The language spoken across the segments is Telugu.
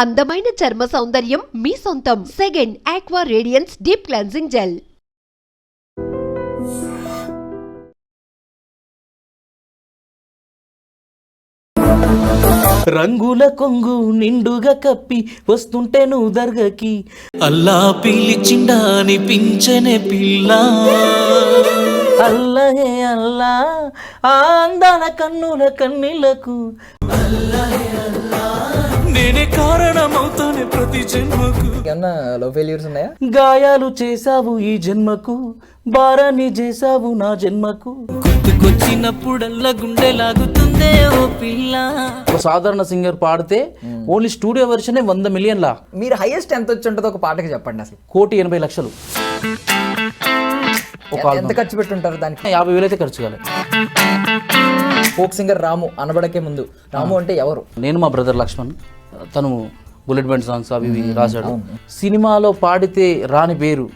అందమైన చర్మ సౌందర్యం మీ సొంతం. Second aqua radiance deep cleansing gel. రంగుల కొంగు నిండుగా కప్పి వస్తుంటే నువ్వు దర్గకి అల్లా పిలిచిండా అనిపించనే పిల్ల అల్లహే అల్లా ఆ అందాల కన్నుల కన్నీళ్లకు నేనే కారణమవుతానే ప్రతి జన్మకు. ఏమన్నా లవ్ ఫెయిల్యూర్స్ ఉన్నాయా? గాయాలు చేసావు ఈ జన్మకు, భారాన్ని చేసావు నా జన్మకు. గుర్తుకొచ్చినప్పుడల్లా గుండె లాగుతుందే ఓ పిల్ల. ఒక సాధారణ సింగర్ పాడితే ఓన్లీ స్టూడియో వెర్షనే 100 మిలియన్లా. మీరు హైయెస్ట్ ఎంత వచ్చి ఉంటుందో ఒక పాటకి చెప్పండి. అసలు 1,80,00,000 ఒక ఎంత ఖర్చు పెట్టుంటారు దానికి? 50,000 అయితే ఖర్చు కాలేదు. ఫోక్ సింగర్ రాము అనబడకే ముందు రాము అంటే ఎవరు? నేను మా బ్రదర్ లక్ష్మణ్, తను బుల్లెట్ బ్యాండ్ సాంగ్స్ అవి ఇవి రాశాడు. సినిమాలో పాడితే రాని పేరు,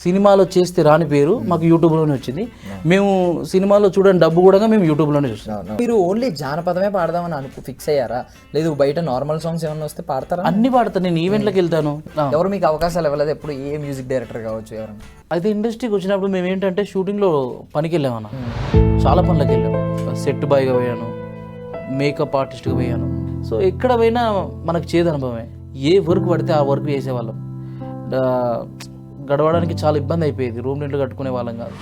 సినిమాలో చేస్తే రాని పేరు మాకు యూట్యూబ్లోనే వచ్చింది. మేము సినిమాలో చూడని డబ్బు కూడా మేము యూట్యూబ్లోనే చూస్తాం. మీరు ఓన్లీ జానపదమే పాడదామని ఫిక్స్ అయ్యారా? లేదు బయట నార్మల్ సాంగ్స్ ఏమన్నా వస్తే పాడతారా? అన్ని పాడతాను. నేను ఈవెంట్లకు వెళ్తాను. ఎవరు మీకు అవకాశాలు ఇవ్వలేదు ఎప్పుడు? ఏ మ్యూజిక్ డైరెక్టర్ కావచ్చు ఎవరన్నా? అయితే ఇండస్ట్రీకి వచ్చినప్పుడు మేము ఏంటంటే షూటింగ్లో పనికి వెళ్ళామన్న, చాలా పనులకు వెళ్ళాము. సెట్ బాయ్గా పోయాను, మేకప్ ఆర్టిస్ట్గా పోయాను. సో ఎక్కడ పోయినా మనకు చేదు అనుభవమే. ఏ వర్క్ పడితే ఆ వర్క్ చేసేవాళ్ళం. గడవడానికి చాలా ఇబ్బంది అయిపోయేది. రూమ్ రెంట్ కట్టుకునే వాళ్ళం కాదు.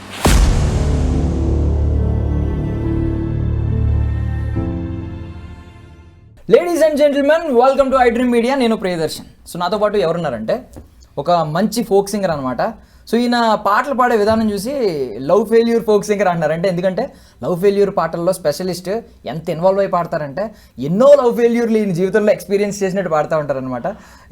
Ladies and gentlemen, welcome to iDream media. నేను ప్రియదర్శన్. సో నాతో పాటు ఎవరున్నారంటే ఒక మంచి ఫోక్ సింగర్ అనమాట. సో ఈయన పాటలు పాడే విధానం చూసి లవ్ ఫెయిల్యూర్ ఫోక్ సింగర్ అంటారు. ఎందుకంటే లవ్ ఫెయిల్యూర్ పాటల్లో స్పెషలిస్ట్. ఎంత ఇన్వాల్వ్ అయి పాడతారంటే ఎన్నో లవ్ ఫెయిల్యూర్లు ఈయన జీవితంలో ఎక్స్పీరియన్స్ చేసినట్టు పాడుతూ ఉంటారనమాట.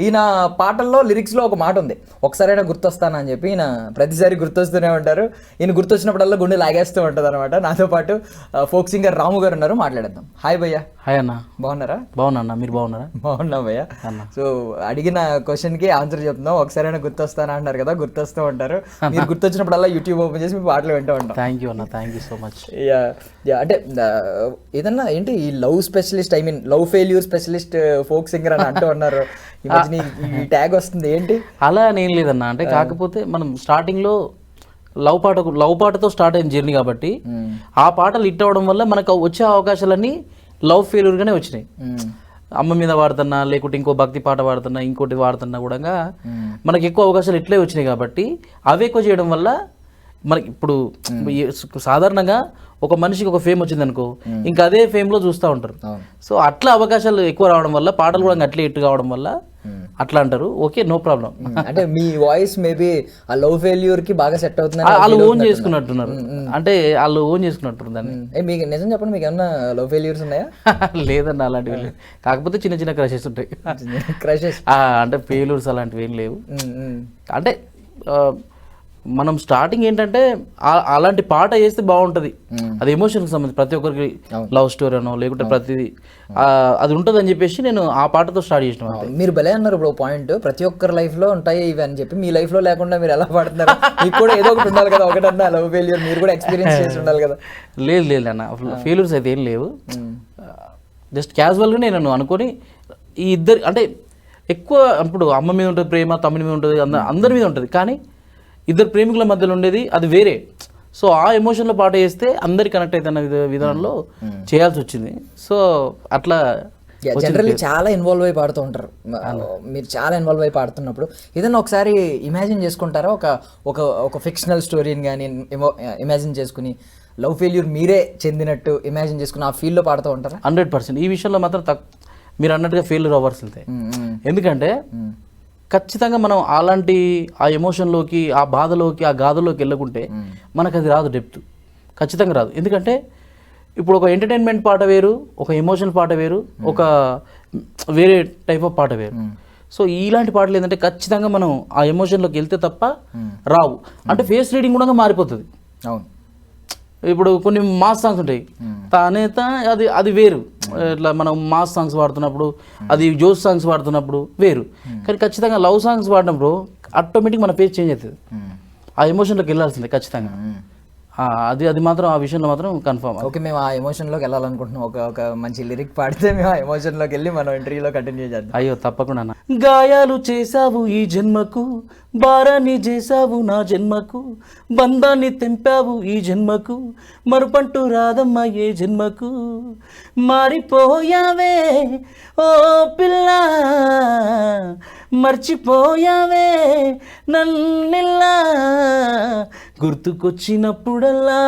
ఈయన పాటల్లో లిరిక్స్లో ఒక మాట ఉంది, ఒకసారైనా గుర్తొస్తానని చెప్పి. ఈయన ప్రతిసారి గుర్తొస్తూనే ఉంటారు. ఈయన గుర్తొచ్చినప్పుడల్లా గుండె లాగేస్తూ ఉంటుంది అనమాట. నాతో పాటు ఫోక్ సింగర్ రాము గారు ఉన్నారు, మాట్లాడేద్దాం. హాయ్ భయ్యా. హాయ్ అన్న. బాగున్నారా? బాగున్నా. మీరు బాగున్నారా? బాగున్నా భయ్యా. సో అడిగిన క్వశ్చన్కి ఆన్సర్ చెప్తున్నాం. ఒకసారైనా గుర్తొస్తానా అంటారు కదా, గుర్తొస్తూ ఉంటారు. మీరు గుర్తొచ్చినప్పుడల్లా యూట్యూబ్ ఓపెన్ చేసి మీ పాటలు వింటూ ఉంటాం. థ్యాంక్ యూ అన్న, థ్యాంక్ యూ సో మచ్. అంటే ఏదన్నా ఏంటి ఈ love specialist, I mean love failure specialist folk singer అని అంటూ ఉన్నారు. ఈ మధ్య ఈ ట్యాగ్ వస్తుంది ఏంటి? అలా నేను లేదన్న. అంటే కాకపోతే మనం స్టార్టింగ్లో లవ్ పాటతో స్టార్ట్ అయిన జర్నీ కాబట్టి ఆ పాటలు హిట్ అవ్వడం వల్ల మనకు వచ్చే అవకాశాలన్నీ లవ్ ఫెయిల్యూర్గానే వచ్చినాయి. అమ్మ మీద వాడుతున్నా, లేకుంటే ఇంకో భక్తి పాట వాడుతున్నా, ఇంకోటి వాడుతున్నా కూడా మనకి ఎక్కువ అవకాశాలు ఇట్లే వచ్చినాయి. కాబట్టి అవి ఎక్కువ చేయడం వల్ల మనకి ఇప్పుడు సాధారణంగా ఒక మనిషికి ఒక ఫేమ్ వచ్చింది అనుకో, ఇంకా అదే ఫేమ్లో చూస్తూ ఉంటారు. సో అట్లా అవకాశాలు ఎక్కువ రావడం వల్ల పాటలు కూడా అట్లే హిట్ కావడం వల్ల అట్లా అంటారు. Okay, no problem. అంటే మీ వాయిస్ మేబీ ఆ లవ్ ఫెయిల్యూర్ కి బాగా సెట్ అవుతుంది. వాళ్ళు ఓన్ చేసుకున్నట్టున్నారు. అంటే వాళ్ళు ఓన్ చేసుకున్నట్టు దాన్ని. మీకు నిజం చెప్పండి, మీకు ఏమన్నా లవ్ ఫెయిల్యూర్స్ ఉన్నాయా? లేదన్న, అలాంటివి. కాకపోతే చిన్న చిన్న క్రషెస్ ఉంటాయి. క్రషెస్ అంటే ఫెయిల్యూర్స్ అలాంటివి ఏం లేవు. అంటే మనం స్టార్టింగ్ ఏంటంటే అలాంటి పాట వేస్తే బాగుంటుంది. అది ఎమోషన్కి సంబంధించి ప్రతి ఒక్కరికి లవ్ స్టోరీ అనో లేకుంటే ప్రతిదీ అది ఉంటుంది అని చెప్పేసి నేను ఆ పాటతో స్టార్ట్ చేసిన. మీరు భలే అన్నారు ఇప్పుడు పాయింట్, ప్రతి ఒక్కరి లైఫ్ లో ఉంటాయి ఇవి అని చెప్పి. మీ లైఫ్ లో లేకుండా మీరు ఎలా పాడుతున్నారు? మీకు కూడా ఏదో ఒకటి ఉండాలి కదా, ఒకటన్నా లవ్ ఫెయిల్యూర్ మీరు కూడా ఎక్స్పీరియన్స్ చేసి ఉండాలి కదా. లేదు అన్న, ఫెయిల్యూర్స్ అయితే ఏం లేవు. జస్ట్ క్యాజువల్గా నేను అనుకొని ఈ ఇద్దరు అంటే ఎక్కువ ఇప్పుడు అమ్మ మీద ఉంటుంది ప్రేమ, తమ్ముడి మీద ఉంటుంది, అందరి మీద ఉంటుంది. కానీ ఇద్దరు ప్రేమికుల మధ్యలో ఉండేది అది వేరే. సో ఆ ఎమోషన్లో పాట చేస్తే అందరికి కనెక్ట్ అవుతున్న విధానంలో చేయాల్సి వచ్చింది. సో అట్లా జనరల్లీ చాలా ఇన్వాల్వ్ అయి పాడుతూ ఉంటారు. మీరు చాలా ఇన్వాల్వ్ అయి పాడుతున్నప్పుడు ఏదైనా ఒకసారి ఇమాజిన్ చేసుకుంటారా? ఒక ఫిక్షనల్ స్టోరీని కానీ ఇమాజిన్ చేసుకుని లవ్ ఫెయిల్యూర్ మీరే చెందినట్టు ఇమాజిన్ చేసుకుని ఆ ఫీల్డ్లో పాడుతూ ఉంటారా? 100%. ఈ విషయంలో మాత్రం మీరు అన్నట్టుగా ఫెయిల్యూర్ అవ్వాల్సిందే. ఎందుకంటే ఖచ్చితంగా మనం అలాంటి ఆ ఎమోషన్లోకి, ఆ బాధలోకి, ఆ గాథలోకి వెళ్ళకుంటే మనకు అది రాదు, డెప్త్ ఖచ్చితంగా రాదు. ఎందుకంటే ఇప్పుడు ఒక ఎంటర్టైన్మెంట్ పాట వేరు, ఒక ఎమోషనల్ పాట వేరు, ఒక వేరే టైప్ ఆఫ్ పాట వేరు. సో ఇలాంటి పాటలు ఏంటంటే ఖచ్చితంగా మనం ఆ ఎమోషన్లోకి వెళ్తే తప్ప రావు. అంటే ఫేస్ రీడింగ్ కూడా మారిపోతుంది. అవును. ఇప్పుడు కొన్ని మాస్ సాంగ్స్ ఉంటాయి, తానే అది వేరు. ఇట్లా మనం మాస్ సాంగ్స్ పాడుతున్నప్పుడు, అది జోస్ సాంగ్స్ పాడుతున్నప్పుడు వేరు. కానీ ఖచ్చితంగా లవ్ సాంగ్స్ పాడినప్పుడు ఆటోమేటిక్ మన పేజ్ చేంజ్ అవుతుంది. ఆ ఎమోషన్లోకి వెళ్ళాల్సిందే ఖచ్చితంగా. అది మాత్రం ఆ విషయంలో మాత్రం కన్ఫర్మ్. ఓకే, మేము ఆ ఎమోషన్లోకి వెళ్ళాలనుకుంటున్నాం. ఒక మంచి లిరిక్ పాడితే మేము ఆ ఎమోషన్లోకి వెళ్ళి మనం ఇంటర్వ్యూలో కంటిన్యూ చేద్దాం. అయ్యో తప్పకుండా అన్న. గాయాలు చేసావు ఈ జన్మకు, భారాన్ని చేసావు నా జన్మకు, బంధాన్ని తెంపావు ఈ జన్మకు, మరుపంటూ రాదమ్మా ఏ జన్మకు. మారిపోయావే ఓ పిల్ల, మర్చిపోయావే నన్నిల్లా, గుర్తుకొచ్చినప్పుడల్లా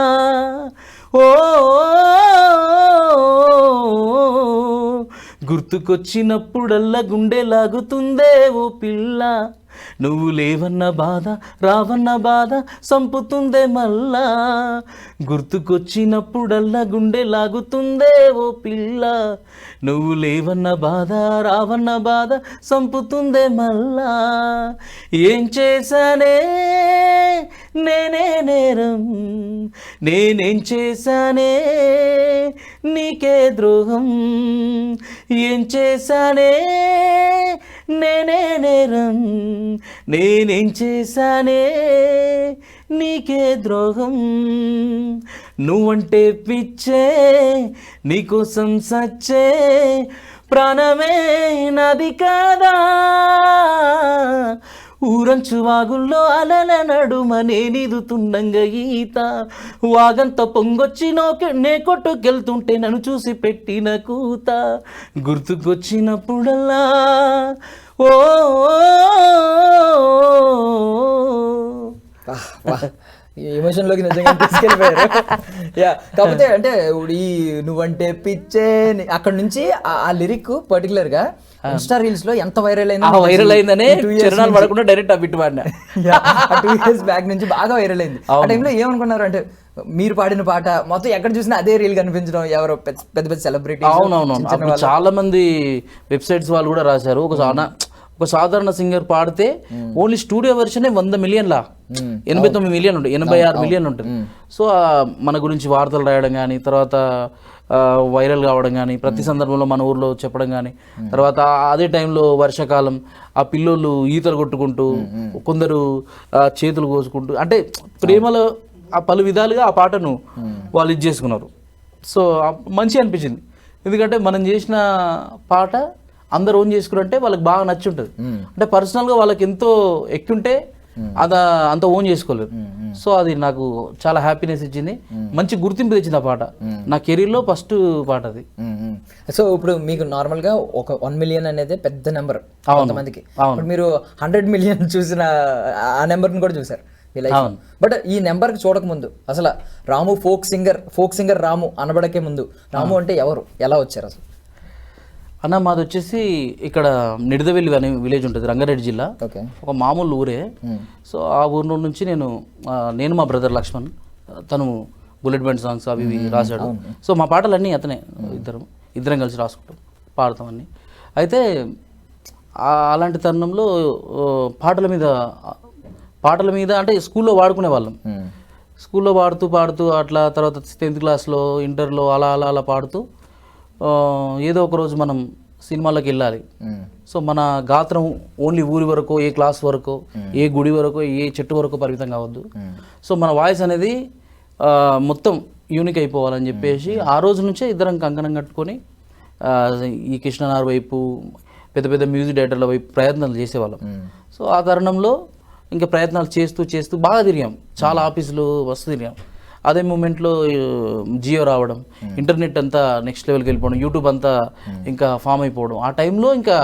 ఓ గుర్తుకొచ్చినప్పుడల్లా గుండె లాగుతుందే ఓ పిల్ల, నువ్వు లేవన్న బాధ రావన్న బాధ సంపుతుందే మళ్ళా, గుర్తుకొచ్చినప్పుడల్లా గుండె లాగుతుందే ఓ పిల్ల, నువ్వు లేవన్న బాధ రావన్న బాధ సంపుతుందే మళ్ళా. ఏం చేశానే నేనే నేరం, నేనేం చేశానే నీకే ద్రోహం, ఏం చేశానే నేనే నేరం, నేనేం చేశానే నీకే ద్రోహం. నువ్వంటే పిచ్చే నీకోసం సచ్చే ప్రాణమే నాది కాదా, ఊరంచు వాగుల్లో అలల నడుమ నేనిదుతుండంగ ఈత, వాగంత పొంగొచ్చి నే కొట్టుకెళ్తుంటే నన్ను చూసి పెట్టిన కూత, గుర్తుకొచ్చినప్పుడల్లా ఓ ఎమోషన్లోకి నిజంగా తీసుకెళ్ళిపోయారు. యా, కాకపోతే అంటే ఈ నువ్వంటే పిచ్చే అక్కడ నుంచి ఆ లిరిక్ పర్టికులర్ గా ఇన్స్టా రీల్స్ లో ఎంత వైరల్ అయిందనే చరణాలు పడకుండా డైరెక్ట్ ఆ బిట్ వాడినా. 2 years బ్యాక్ నుంచి బాగా వైరల్ అయింది. ఆ టైంలో ఏమనుకున్నారు అంటే మీరు పాడిన పాట మొత్తం ఎక్కడ చూసినా అదే రీల్ కనిపించడం, ఎవరో పెద్ద పెద్ద సెలబ్రిటీ. అవునవును, చాలా మంది వెబ్సైట్స్ వాళ్ళు కూడా రాశారు. ఒక సాధారణ సింగర్ పాడితే ఓన్లీ స్టూడియో వెర్షన్ 100 మిలియన్లా 89 మిలియన్ ఉంటుంది, 86 మిలియన్ ఉంటుంది. సో మన గురించి వార్తలు రాయడం కానీ, తర్వాత వైరల్ కావడం కానీ, ప్రతి సందర్భంలో మన ఊర్లో చెప్పడం కానీ, తర్వాత అదే టైంలో వర్షాకాలం ఆ పిల్లోళ్ళు ఈతలు కొట్టుకుంటూ, కొందరు చేతులు కోసుకుంటూ, అంటే ప్రేమలో ఆ పలు విధాలుగా ఆ పాటను వాళ్ళు ఇది చేసుకున్నారు. సో మంచి అనిపించింది, ఎందుకంటే మనం చేసిన పాట అందరు ఓన్ చేసుకురంటే వాళ్ళకి బాగా నచ్చి ఉంటుంది. అంటే పర్సనల్గా వాళ్ళకి ఎంతో ఎక్కుంటే అంత ఓన్ చేసుకోలేదు. సో అది నాకు చాలా హ్యాపీనెస్ ఇచ్చింది, మంచి గుర్తింపు తెచ్చింది ఆ పాట. నా కెరీర్లో ఫస్ట్ పాట అది. సో ఇప్పుడు మీకు నార్మల్గా ఒక 1 మిలియన్ అనేది పెద్ద నెంబర్ కొంతమందికి. ఇప్పుడు మీరు 100 మిలియన్ చూసిన ఆ నెంబర్ని కూడా చూసారు మీ లైఫ్. బట్ ఈ నెంబర్కి చూడక ముందు అసలు రాము ఫోక్ సింగర్ రాము అనబడకే ముందు రాము అంటే ఎవరు, ఎలా వచ్చారు అసలు? అన్న మాది వచ్చేసి ఇక్కడ నిడదవెల్లి అనే విలేజ్ ఉంటుంది, రంగారెడ్డి జిల్లా. ఒక మామూలు ఊరే. సో ఆ ఊరిలో నుంచి నేను మా బ్రదర్ లక్ష్మణ్, తను బుల్లెట్ బ్యాండ్ సాంగ్స్ అవి ఇవి రాశాడు. సో మా పాటలన్నీ అతనే, ఇద్దరం కలిసి రాసుకుంటాం, పాడతామన్నీ. అయితే అలాంటి తరుణంలో పాటల మీద అంటే స్కూల్లో వాడుకునే వాళ్ళం. స్కూల్లో పాడుతూ అట్లా, తర్వాత 10th క్లాస్లో ఇంటర్లో అలా పాడుతూ ఏదో ఒక రోజు మనం సినిమాలకు వెళ్ళాలి. సో మన గాత్రం ఓన్లీ ఊరి వరకు, ఏ క్లాస్ వరకు, ఏ గుడి వరకు, ఏ చెట్టు వరకు పరిమితం కావద్దు. సో మన వాయిస్ అనేది మొత్తం యూనిక్ అయిపోవాలని చెప్పేసి ఆ రోజు నుంచే ఇద్దరం కంకణం కట్టుకొని ఈ కృష్ణనార్ వైపు, పెద్ద పెద్ద మ్యూజిక్ డైరెక్టర్ల వైపు ప్రయత్నాలు చేసేవాళ్ళం. సో ఆ తరుణంలో ఇంకా ప్రయత్నాలు చేస్తూ బాగా తిరిగాం, చాలా ఆఫీసులు తిరిగాం. అదే మూమెంట్లో జియో రావడం, ఇంటర్నెట్ అంతా నెక్స్ట్ లెవెల్కి వెళ్ళిపోవడం, యూట్యూబ్ అంతా ఇంకా ఫామ్ అయిపోవడం. ఆ టైంలో ఇంకా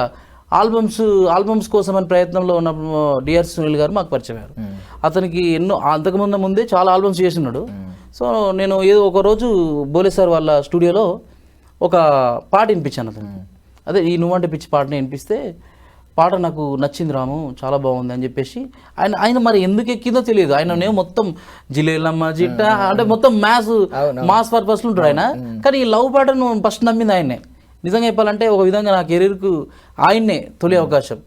ఆల్బమ్స్ కోసం అని ప్రయత్నంలో ఉన్న డిఆర్ సునీల్ గారు మాకు పరిచయం అయ్యారు. అతనికి అంతకుముందు ముందే చాలా ఆల్బమ్స్ చేస్తున్నాడు. సో నేను ఏదో ఒక రోజు బోలే సార్ వాళ్ళ స్టూడియోలో ఒక పాట వినిపించాను అతనికి. అదే ఈ నువ్వంటే పిచ్చి పాటని వినిపిస్తే పాట నాకు నచ్చింది రాము, చాలా బాగుంది అని చెప్పేసి ఆయన మరి ఎందుకు ఎక్కిందో తెలియదు. ఆయన మొత్తం జిలేలమ్మ జిట్ట అంటే మొత్తం మాస్ పర్పస్లు ఉంటాడు ఆయన. కానీ ఈ లవ్ పాటను ఫస్ట్ నమ్మింది ఆయన్నే. నిజంగా చెప్పాలంటే ఒక విధంగా నా కెరీర్కు ఆయన్నే తొలి అవకాశం.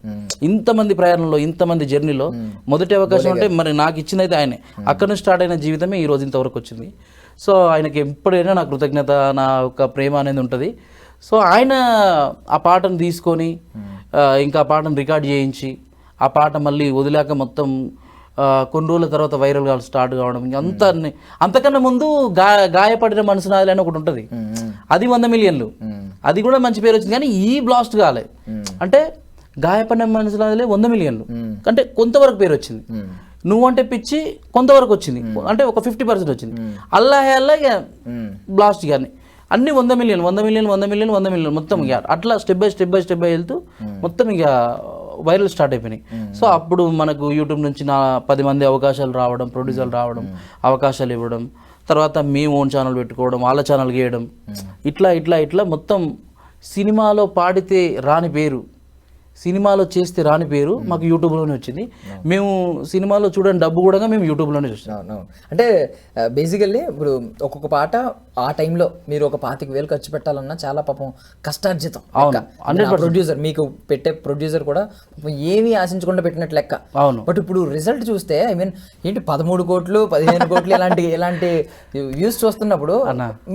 ఇంతమంది ప్రయాణంలో, ఇంతమంది జర్నీలో మొదటి అవకాశం అంటే మరి నాకు ఇచ్చిందైతే ఆయనే. అక్కడ నుంచి స్టార్ట్ అయిన జీవితమే ఈ రోజు ఇంతవరకు వచ్చింది. సో ఆయనకి ఎప్పుడైనా నా కృతజ్ఞత, నా యొక్క ప్రేమ అనేది ఉంటుంది. సో ఆయన ఆ పాటను తీసుకొని ఇంకా ఆ పాటను రికార్డ్ చేయించి, ఆ పాట మళ్ళీ వదిలాక మొత్తం కొన్ని రోజుల తర్వాత వైరల్ గా స్టార్ట్ కావడం అంతకన్నా ముందు గాయపడిన మనసు నాది అని ఒకటి ఉంటుంది, అది 100 మిలియన్లు, అది కూడా మంచి పేరు వచ్చింది. కానీ ఈ బ్లాస్ట్ కాలే అంటే గాయపడిన మనసు నాదిలే 100 మిలియన్లు అంటే కొంతవరకు పేరు వచ్చింది. నువ్వంటే పిచ్చి కొంతవరకు వచ్చింది అంటే ఒక 50% వచ్చింది. అల్లాహే అల్లా ఇక బ్లాస్ట్ కానీ అన్ని 100 మిలియన్ మొత్తం ఇక అట్లా స్టెప్ బై వెళ్తూ మొత్తం ఇక వైరల్ స్టార్ట్ అయిపోయినాయి. సో అప్పుడు మనకు యూట్యూబ్ నుంచి 10 మంది అవకాశాలు రావడం, ప్రొడ్యూసర్లు రావడం, అవకాశాలు ఇవ్వడం, తర్వాత మేము ఓన్ ఛానల్ పెట్టుకోవడం, వాళ్ళ ఛానల్ గీయడం, ఇట్లా మొత్తం సినిమాలో పాడితే రాని పేరు, సినిమాలో చేస్తే రాని పేరు మాకు యూట్యూబ్లోనే వచ్చింది. మేము సినిమాలో చూడని డబ్బు కూడా మేము యూట్యూబ్లోనే చూస్తాం. అంటే బేసికల్లీ ఇప్పుడు ఒక్కొక్క పాట ఆ టైంలో మీరు ఒక 25,000 ఖర్చు పెట్టాలన్నా చాలా పాపం కష్టార్జితం. ప్రొడ్యూసర్ మీకు పెట్టే ప్రొడ్యూసర్ కూడా ఏమీ ఆశించకుండా పెట్టినట్టు లెక్క. అవును. బట్ ఇప్పుడు రిజల్ట్ చూస్తే ఐ మీన్ ఏంటి 13 కోట్లు 15 కోట్లు ఇలాంటి వ్యూస్ చూస్తున్నప్పుడు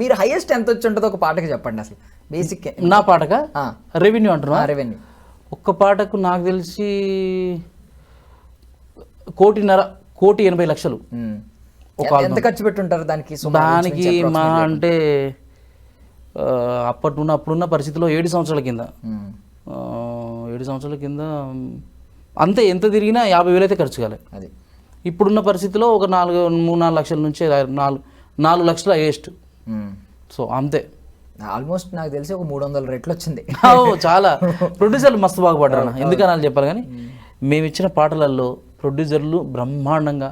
మీరు హైయెస్ట్ ఎంత వచ్చి ఉంటుందో ఒక పాటకి చెప్పండి అసలు బేసిక్. నా పాటగా రెవెన్యూ అంటున్నా, రెవెన్యూ ఒక్క పాటకు నాకు తెలిసి 1,80,00,000. ఎంత ఖర్చు పెట్టుంటారు దానికి? మా అంటే అప్పుడున్న పరిస్థితిలో 7 సంవత్సరాల కింద అంతే, ఎంత తిరిగినా 50,000 అయితే ఖర్చు కాలేదు. అది ఇప్పుడున్న పరిస్థితిలో ఒక 3-4 లక్షల నుంచి 4 లక్షల హైయెస్ట్. సో అంతే, ఆల్మోస్ట్ నాకు తెలిసి ఒక 300 రెట్లు వచ్చింది. చాలా ప్రొడ్యూసర్లు మస్తు బాగుపడ్డారు, ఎందుకని వాళ్ళు చెప్పారు. కానీ మేము ఇచ్చిన పాటలలో ప్రొడ్యూసర్లు బ్రహ్మాండంగా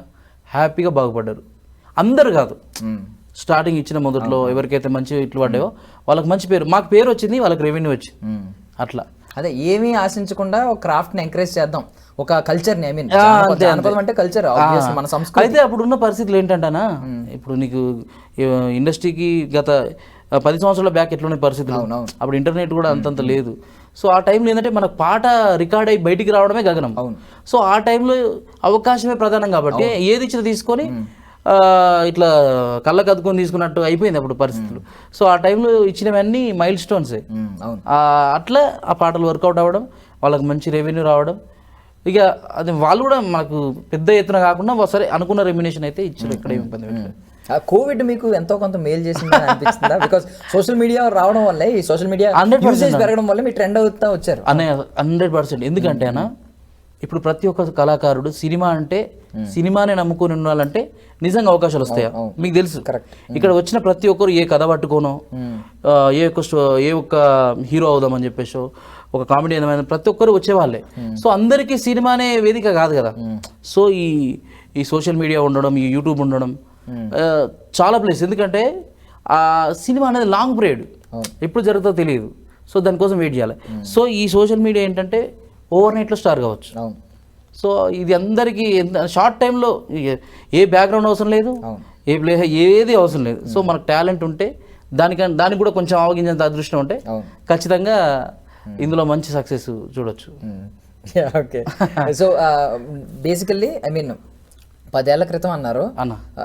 హ్యాపీగా బాగుపడ్డారు. అందరు కాదు, స్టార్టింగ్ ఇచ్చిన మొదట్లో ఎవరికైతే మంచి ఇట్లు పడ్డాయో వాళ్ళకి మంచి పేరు, మాకు పేరు వచ్చింది, వాళ్ళకి రెవెన్యూ వచ్చింది. అట్లా అదే ఏమీ ఆశించకుండా ఒక క్రాఫ్ట్ని ఎంకరేజ్ చేద్దాం, ఒక కల్చర్ని. ఐ మీన్ జానపదం అంటే కల్చర్, మన సంస్కృతి. అయితే అప్పుడున్న పరిస్థితులు ఏంటంటానా, ఇప్పుడు నీకు ఇండస్ట్రీకి గత 10 సంవత్సరాల బ్యాక్ ఎట్లున్న పరిస్థితులు, అప్పుడు ఇంటర్నెట్ కూడా అంతంత లేదు. సో ఆ టైంలో ఏంటంటే మనకు పాట రికార్డ్ అయ్యి బయటికి రావడమే గగనం. సో ఆ టైంలో అవకాశమే ప్రధానం కాబట్టి ఏది ఇచ్చినా తీసుకొని ఇట్లా కళ్ళకు అద్దుకొని తీసుకున్నట్టు అయిపోయింది అప్పుడు పరిస్థితులు. సో ఆ టైంలో ఇచ్చినవన్నీ మైల్ స్టోన్సే. అట్లా ఆ పాటలు వర్కౌట్ అవ్వడం, వాళ్ళకి మంచి రెవెన్యూ రావడం, ఇక అది వాళ్ళు కూడా మనకు పెద్ద ఎత్తున కాకుండా సరే అనుకున్న రెమ్యునేషన్ అయితే ఇచ్చారు. ఇక్కడ ఇబ్బంది పెట్టలేదు. కోవిడ్ మీకు ఎంతో కొంత మేలు చేసిందని అనిపిస్తుందా? బికాస్ సోషల్ మీడియా రావడం వల్లే, ఈ సోషల్ మీడియా యూసేజ్ పెరగడం వల్ల మీరు ట్రెండ్ అవుతా వచ్చారు. 100%. ఎందుకంటే అన్న ఇప్పుడు ప్రతి ఒక్క కళాకారుడు సినిమా అంటే సినిమానే నమ్ముకొని ఉండాలంటే నిజంగా అవకాశాలు వస్తాయా మీకు తెలుసు. ఇక్కడ వచ్చిన ప్రతి ఒక్కరు ఏ కథ పట్టుకోనో, ఏ ఒక్క హీరో అవుదామని చెప్పేసో, ఒక కామెడీ ఏమైనా ప్రతి ఒక్కరు వచ్చేవాళ్ళే. సో అందరికీ సినిమా అనే వేదిక కాదు కదా. సో ఈ సోషల్ మీడియా ఉండడం, ఈ యూట్యూబ్ ఉండడం చాలా ప్లేస్. ఎందుకంటే ఆ సినిమా అనేది లాంగ్ పీరియడ్, ఎప్పుడు జరుగుతుందో తెలియదు. సో దానికోసం వెయిట్ చేయాలి. సో ఈ సోషల్ మీడియా ఏంటంటే ఓవర్ నైట్లో స్టార్ కావచ్చు. సో ఇది అందరికీ షార్ట్ టైంలో ఏ బ్యాక్గ్రౌండ్ అవసరం లేదు, ఏ ప్లే ఏది అవసరం లేదు. సో మనకు టాలెంట్ ఉంటే దానికి కూడా కొంచెం ఆవగించేంత అదృష్టం ఉంటే ఖచ్చితంగా ఇందులో మంచి సక్సెస్ చూడొచ్చు. Okay. So basically I mean 10 ఏళ్ల క్రితం అన్నారు.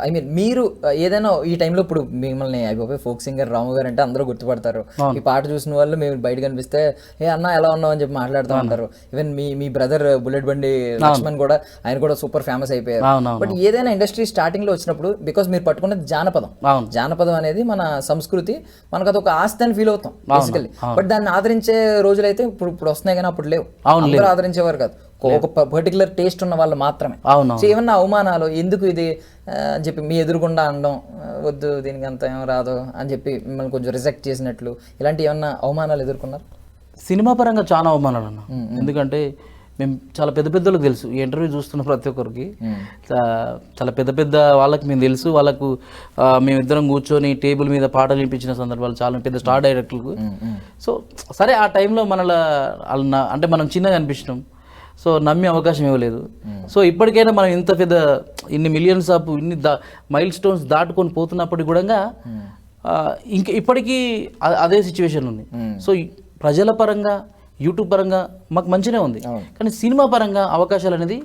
ఐ మీన్ మీరు ఏదైనా ఈ టైంలో ఇప్పుడు మిమ్మల్ని అయిపోయి ఫోక్ సింగర్ రాము గారు అంటే అందరూ గుర్తుపడతారు. ఈ పాట చూసిన వాళ్ళు మేము బయట కనిపిస్తే ఏ అన్న ఎలా ఉన్నావు అని చెప్పి మాట్లాడుతూ ఉంటారు. ఈవెన్ మీ బ్రదర్ బుల్లెట్ బండి లక్ష్మణ్ కూడా, ఆయన కూడా సూపర్ ఫేమస్ అయిపోయారు. బట్ ఏదైనా ఇండస్ట్రీ స్టార్టింగ్ లో వచ్చినప్పుడు బికాస్ మీరు పట్టుకున్నది జానపదం అనేది మన సంస్కృతి, మనకు అదొక ఆస్తి అని ఫీల్ అవుతాం బేసికల్లీ. బట్ దాన్ని ఆదరించే రోజులైతే ఇప్పుడు వస్తున్నాయి కానీ అప్పుడు లేవు. అందరూ ఆదరించేవారు కాదు, ఒక పర్టికులర్ టేస్ట్ ఉన్న వాళ్ళు మాత్రమే. సో ఏమన్నా అవమానాలు ఎందుకు ఇది అని చెప్పి మీ ఎదురుగుండా అనడం, వద్దు దీనికి అంత ఏం రాదు అని చెప్పి మిమ్మల్ని కొంచెం రిజెక్ట్ చేసినట్లు, ఇలాంటి ఏమన్నా అవమానాలు ఎదుర్కొన్నారు? సినిమా పరంగా చాలా అవమానాలు అన్న. ఎందుకంటే మేము చాలా పెద్దలకు తెలుసు, ఈ ఇంటర్వ్యూ చూస్తున్న ప్రతి ఒక్కరికి చాలా పెద్ద వాళ్ళకి మేము తెలుసు. వాళ్ళకు మేమిద్దరం కూర్చొని టేబుల్ మీద పాటలు వినిపించిన సందర్భాలు చాలా పెద్ద స్టార్ డైరెక్టర్లకు. సో సరే ఆ టైంలో అంటే మనం చిన్నగా అనిపించినాం. సో నమ్మే అవకాశం ఇవ్వలేదు. సో ఇప్పటికైనా మనం ఇంత పెద్ద ఇన్ని మిలియన్స్ ఆఫ్ ఇన్ని మైల్ స్టోన్స్ దాటుకొని పోతున్నప్పటికీ కూడా ఇంకా ఇప్పటికీ అదే సిచ్యువేషన్ ఉంది. సో ప్రజల పరంగా యూట్యూబ్ పరంగా మాకు మంచిగానే ఉంది, కానీ సినిమా పరంగా అవకాశాలు అనేది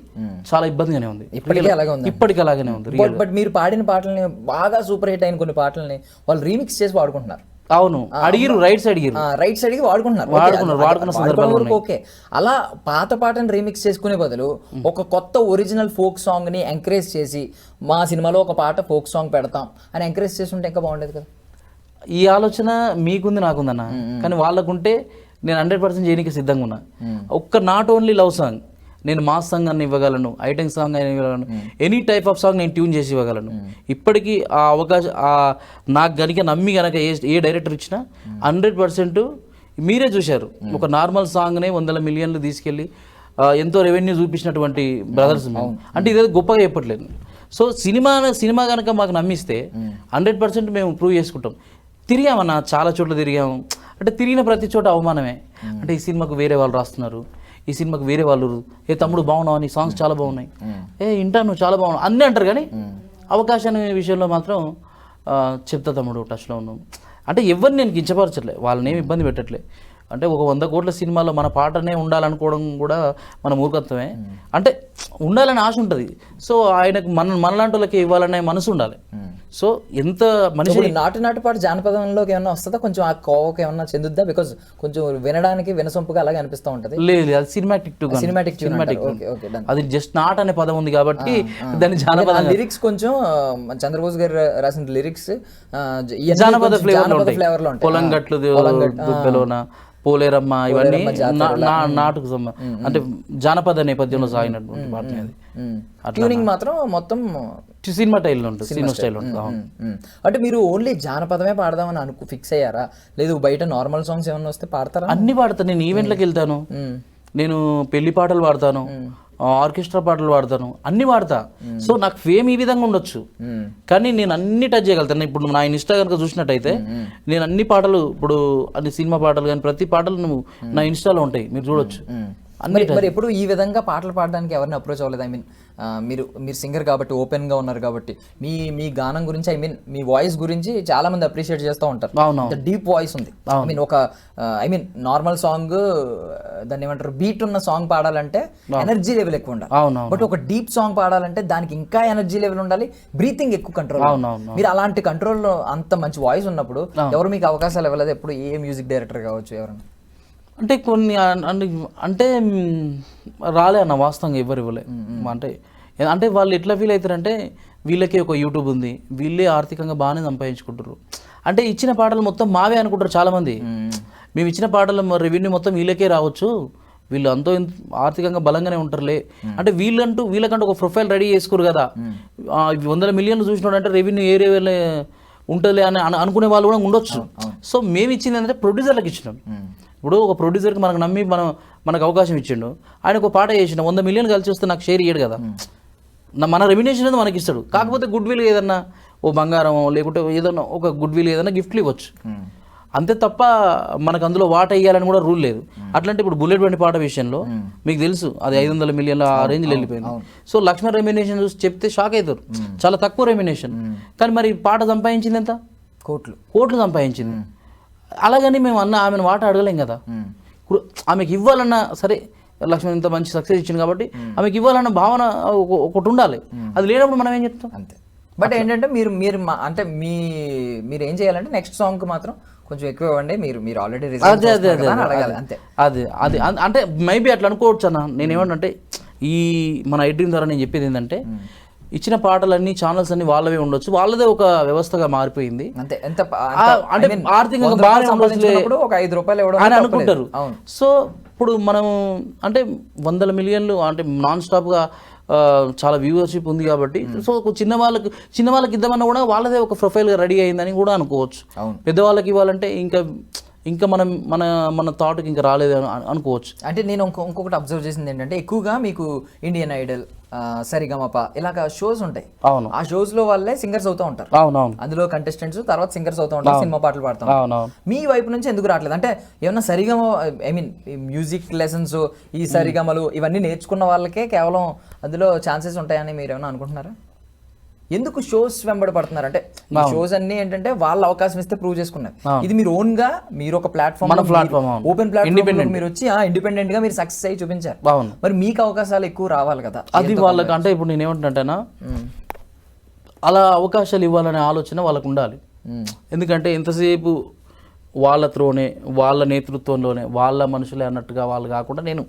చాలా ఇబ్బందిగానే ఉంది. ఇప్పటికీ అలాగనే ఉంది. బట్ మీరు పాడిన పాటల్ని బాగా సూపర్ హిట్ అయిన కొన్ని పాటల్ని వాళ్ళు రీమిక్స్ చేసి వాడుకుంటున్నారు. అవును అడిగిరు రైట్స్ అడిగిరు రైట్స్ అడిగి వాడుకుంటున్నారు వాడుకున్న సందర్భాలు ఉన్నాయి. ఓకే, అలా పాత పాటను రీమిక్స్ చేసుకునే బదులు ఒక కొత్త ఒరిజినల్ ఫోక్ సాంగ్ ని ఎంకరేజ్ చేసి మా సినిమాలో ఒక పాట ఫోక్ సాంగ్ పెడతాం అని ఎంకరేజ్ చేస్తుంటే ఇంకా బాగుండేది కదా. ఈ ఆలోచన మీకుంది నాకుందన్న, కానీ వాళ్ళకుంటే నేను 100% చేయడానికి సిద్ధంగా ఉన్నా. ఒక్క నాట్ ఓన్లీ లవ్ సాంగ్, నేను మాస్ సాంగ్ అని ఇవ్వగలను, ఐటెం సాంగ్ అని ఇవ్వగలను, ఎనీ టైప్ ఆఫ్ సాంగ్ నేను ట్యూన్ చేసి ఇవ్వగలను. ఇప్పటికీ ఆ అవకాశం నాకు కనుక నమ్మి కనుక ఏ డైరెక్టర్ ఇచ్చినా 100% మీరే చూశారు. ఒక నార్మల్ సాంగ్నే 100 మిలియన్లు తీసుకెళ్ళి ఎంతో రెవెన్యూ చూపించినటువంటి బ్రదర్స్. అంటే ఇదేదో గొప్పగా చెప్పట్లేదు. సో సినిమా కనుక మాకు నమ్మిస్తే 100% మేము ప్రూవ్ చేసుకుంటాం. తిరిగామన్నా, చాలా చోట్ల తిరిగాము. అంటే తిరిగిన ప్రతి చోట అవమానమే. అంటే ఈ సినిమాకు వేరే వాళ్ళు రాస్తున్నారు, ఈ సినిమాకి వేరే వాళ్ళు, ఏ తమ్ముడు బాగున్నావు, నీ సాంగ్స్ చాలా బాగున్నాయి, ఇంటాను చాలా బాగున్నావు అన్నీ అంటారు. కానీ అవకాశాన్ని విషయంలో మాత్రం చెప్తా తమ్ముడు టచ్లో ఉన్నాం. అంటే ఎవరిని నేను కించపరచట్లే, వాళ్ళని ఏమి ఇబ్బంది పెట్టట్లే. అంటే ఒక 100 కోట్ల సినిమాలో మన పాటనే ఉండాలనుకోవడం కూడా మన మూర్ఖత్వమే. అంటే ఉండాలని ఆశ ఉంటుంది. సో ఆయనకు మనలాంటి వాళ్ళకి ఇవ్వాలనే మనసు ఉండాలి. సో ఎంత మనిషి నాటు పాట జానపదంలోకి ఏమన్నా వస్తుందా, కొంచెం ఆ కోవకి ఏమన్నా చెందుద్దా? బికాజ్ కొంచెం వినడానికి వినసొంపుగా అలాగే అనిపిస్తూ ఉంటుంది. లేదు, అది సినిమాటిక్. అది జస్ట్ నాట్ అనే పదం ఉంది కాబట్టి దాని జానపద లిరిక్స్ కొంచెం చంద్రబోస్ గారు రాసిన లిరిక్స్ జానపద ఫ్లేవర్ లో ఉంటాయి. పొలం గట్లు దుబ్బెలోన పోలేరమ్మ, ఇవన్నీ నాటుకు అంటే జానపద నేపథ్యంలో సాగినటువంటి పాట. ట్యూనింగ్ మాత్రం మొత్తం సినిమా స్టైల్లో ఉంటుంది, సినిమా స్టైల్ ఉంటుంది. అంటే మీరు ఓన్లీ జానపదమే పాడదామని ఫిక్స్ అయ్యారా, లేదు బయట నార్మల్ సాంగ్స్ ఏమన్నా వస్తే పాడతారా? అన్ని పాడతాను. నేను ఈవెంట్లకు వెళ్తాను, నేను పెళ్లి పాటలు పాడతాను, ఆర్కెస్ట్రా పాటలు పాడతాను, అన్ని పాడతా. సో నాకు ఫేమ్ ఈ విధంగా ఉండొచ్చు, కానీ నేను అన్ని టచ్ చేయగలుగుతాను. ఇప్పుడు నా ఇన్స్టా కనుక చూసినట్టయితే నేను అన్ని పాటలు, ఇప్పుడు అన్ని సినిమా పాటలు కానీ ప్రతి పాటలు నువ్వు నా ఇన్స్టాలో ఉంటాయి, మీరు చూడొచ్చు. మరి ఎప్పుడు ఈ విధంగా పాటలు పాడడానికి ఎవరిని అప్రోచ్ అవ్వలేదు? ఐ మీన్ మీరు సింగర్ కాబట్టి, ఓపెన్ గా ఉన్నారు కాబట్టి మీ గానం గురించి, ఐ మీన్ మీ వాయిస్ గురించి చాలా మంది అప్రిషియేట్ చేస్తూ ఉంటారు. డీప్ వాయిస్ ఉంది. ఐ మీన్ నార్మల్ సాంగ్ దాన్ని ఏమంటారు, బీట్ ఉన్న సాంగ్ పాడాలంటే ఎనర్జీ లెవెల్ ఎక్కువ ఉండాలి. బట్ ఒక డీప్ సాంగ్ పాడాలంటే దానికి ఇంకా ఎనర్జీ లెవెల్ ఉండాలి, బ్రీతింగ్ ఎక్కువ కంట్రోల్. మీరు అలాంటి కంట్రోల్, అంత మంచి వాయిస్ ఉన్నప్పుడు ఎవరు మీకు అవకాశాలు ఇవ్వలేదు ఎప్పుడు? ఏ మ్యూజిక్ డైరెక్టర్ కావచ్చు ఎవరైనా? అంటే కొన్ని అంటే రాలే అన్న, వాస్తవంగా ఎవరు ఇవ్వలే. అంటే వాళ్ళు ఎట్లా ఫీల్ అవుతారంటే వీళ్ళకి ఒక యూట్యూబ్ ఉంది, వీళ్ళే ఆర్థికంగా బాగానే సంపాదించుకుంటారు. అంటే ఇచ్చిన పాటలు మొత్తం మావే అనుకుంటారు చాలామంది. మేము ఇచ్చిన పాటల రెవెన్యూ మొత్తం వీళ్ళకే రావచ్చు, వీళ్ళు అంతో ఆర్థికంగా బలంగానే ఉంటారులే. అంటే వీళ్ళకంటూ ఒక ప్రొఫైల్ రెడీ చేసుకోరు కదా. 100 మిలియన్లు చూసినాడు అంటే రెవెన్యూ ఏ లెవెల్ ఉంటుందిలే అని అనుకునే వాళ్ళు కూడా ఉండొచ్చు. సో మేము ఇచ్చింది ఏంటంటే ప్రొడ్యూసర్లకు ఇచ్చినాం. ఇప్పుడు ఒక ప్రొడ్యూసర్కి మనకు నమ్మి మనకు అవకాశం ఇచ్చిండు, ఆయన ఒక పాట చేసిన 100 మిలియన్ కలిసి వస్తే నాకు షేర్ ఇయ్యడు కదా. మన రెమ్యునేషన్ అనేది మనకి ఇస్తాడు. కాకపోతే గుడ్ విల్ ఏదన్నా, ఓ బంగారం లేకుంటే ఏదన్నా ఒక గుడ్ విల్ ఏదన్నా గిఫ్ట్లు ఇవ్వచ్చు, అంతే తప్ప మనకు అందులో వాట వేయాలని కూడా రూల్ లేదు. అట్లాంటి ఇప్పుడు బుల్లెట్ బండి పాట విషయంలో మీకు తెలుసు, అది 500 మిలియన్ల ఆ రేంజ్లో వెళ్ళిపోయింది. సో లక్ష్మణ్ రెమ్యునేషన్ చూసి చెప్తే షాక్ అవుతారు, చాలా తక్కువ రెమ్యునేషన్. కానీ మరి పాట సంపాదించింది ఎంత? కోట్లు సంపాదించింది. అలాగని మేము ఆమెను వాట అడగలేం కదా. ఆమెకి ఇవ్వాలన్నా సరే, లక్ష్మణ్ ఇంత మంచి సక్సెస్ ఇచ్చింది కాబట్టి ఆమెకి ఇవ్వాలన్న భావన ఒకటి ఉండాలి. అది లేనప్పుడు మనం ఏం చెప్తాం అంతే. బట్ ఏంటంటే మీరు అంటే మీరు ఏం చేయాలంటే నెక్స్ట్ సాంగ్ మాత్రం కొంచెం ఎక్కువ ఇవ్వండి, మీరు ఆల్రెడీ అడగాలి అంతే. అది అంటే మేబీ అట్లా అనుకోవచ్చు అన్న. నేనేమంటే ఈ మన ఐడ్రీమ్ ద్వారా నేను చెప్పేది ఏంటంటే, ఇచ్చిన పాటలన్నీ ఛానల్స్ అన్ని వాళ్ళవే ఉండొచ్చు, వాళ్ళదే ఒక వ్యవస్థగా మారిపోయింది. అంటే ఆర్థికంగా బాగానే ఉండొచ్చు ఒక 5 రూపాయలు అని అనుకుంటారు. సో ఇప్పుడు మనం అంటే 100 మిలియన్లు అంటే నాన్ స్టాప్గా చాలా వ్యూవర్షిప్ ఉంది కాబట్టి, సో చిన్న వాళ్ళకి ఇద్దామన్నా కూడా వాళ్ళదే ఒక ప్రొఫైల్గా రెడీ అయిందని కూడా అనుకోవచ్చు. పెద్దవాళ్ళకి ఇవ్వాలంటే ఇంకా మన థాట్కి ఇంకా రాలేదు అనుకోవచ్చు. అంటే నేను ఇంకొకటి అబ్జర్వ్ చేసింది ఏంటంటే, ఎక్కువగా మీకు ఇండియన్ ఐడల్, సరిగమప ఇలాగ షోస్ ఉంటాయి. అవును, ఆ షోస్ లో వాళ్ళే సింగర్స్ అవుతూ ఉంటారు. అవునవును, అందులో కంటెస్టెంట్స్ తర్వాత సింగర్స్ అవుతూ ఉంటారు, సినిమా పాటలు పాడుతూ ఉంటారు. మీ వైపు నుంచి ఎందుకు రావట్లేదు? అంటే ఏమన్నా సరిగమ, ఐ మీన్ మ్యూజిక్ లెసన్స్, ఈ సరిగమలు ఇవన్నీ నేర్చుకున్న వాళ్ళకే కేవలం అందులో ఛాన్సెస్ ఉంటాయని మీరు ఏమన్నా అనుకుంటున్నారా? ఎందుకు షోస్ వెంబడి పడుతున్నారు? అంటే షోస్ అన్ని ఏంటంటే వాళ్ళ అవకాశం ఇస్తే ప్రూవ్ చేసుకున్నారు. ఇది మీరు ఓన్ గా, మీరు ఒక ప్లాట్ఫామ్ ఓపెన్ ప్లాట్ఫామ్ మీరు వచ్చి ఇండిపెండెంట్ గా మీరు సక్సెస్ అయ్యి చూపించారు. మరి మీకు అవకాశాలు ఎక్కువ రావాలి కదా. అది వాళ్ళకి అంటే ఇప్పుడు నేనేమంటున్నాంటేనా, అలా అవకాశాలు ఇవ్వాలనే ఆలోచన వాళ్ళకు ఉండాలి. ఎందుకంటే ఎంతసేపు వాళ్ళ త్రోనే వాళ్ళ నేతృత్వంలోనే వాళ్ళ మనుషులే అన్నట్టుగా వాళ్ళు కాకుండా నేను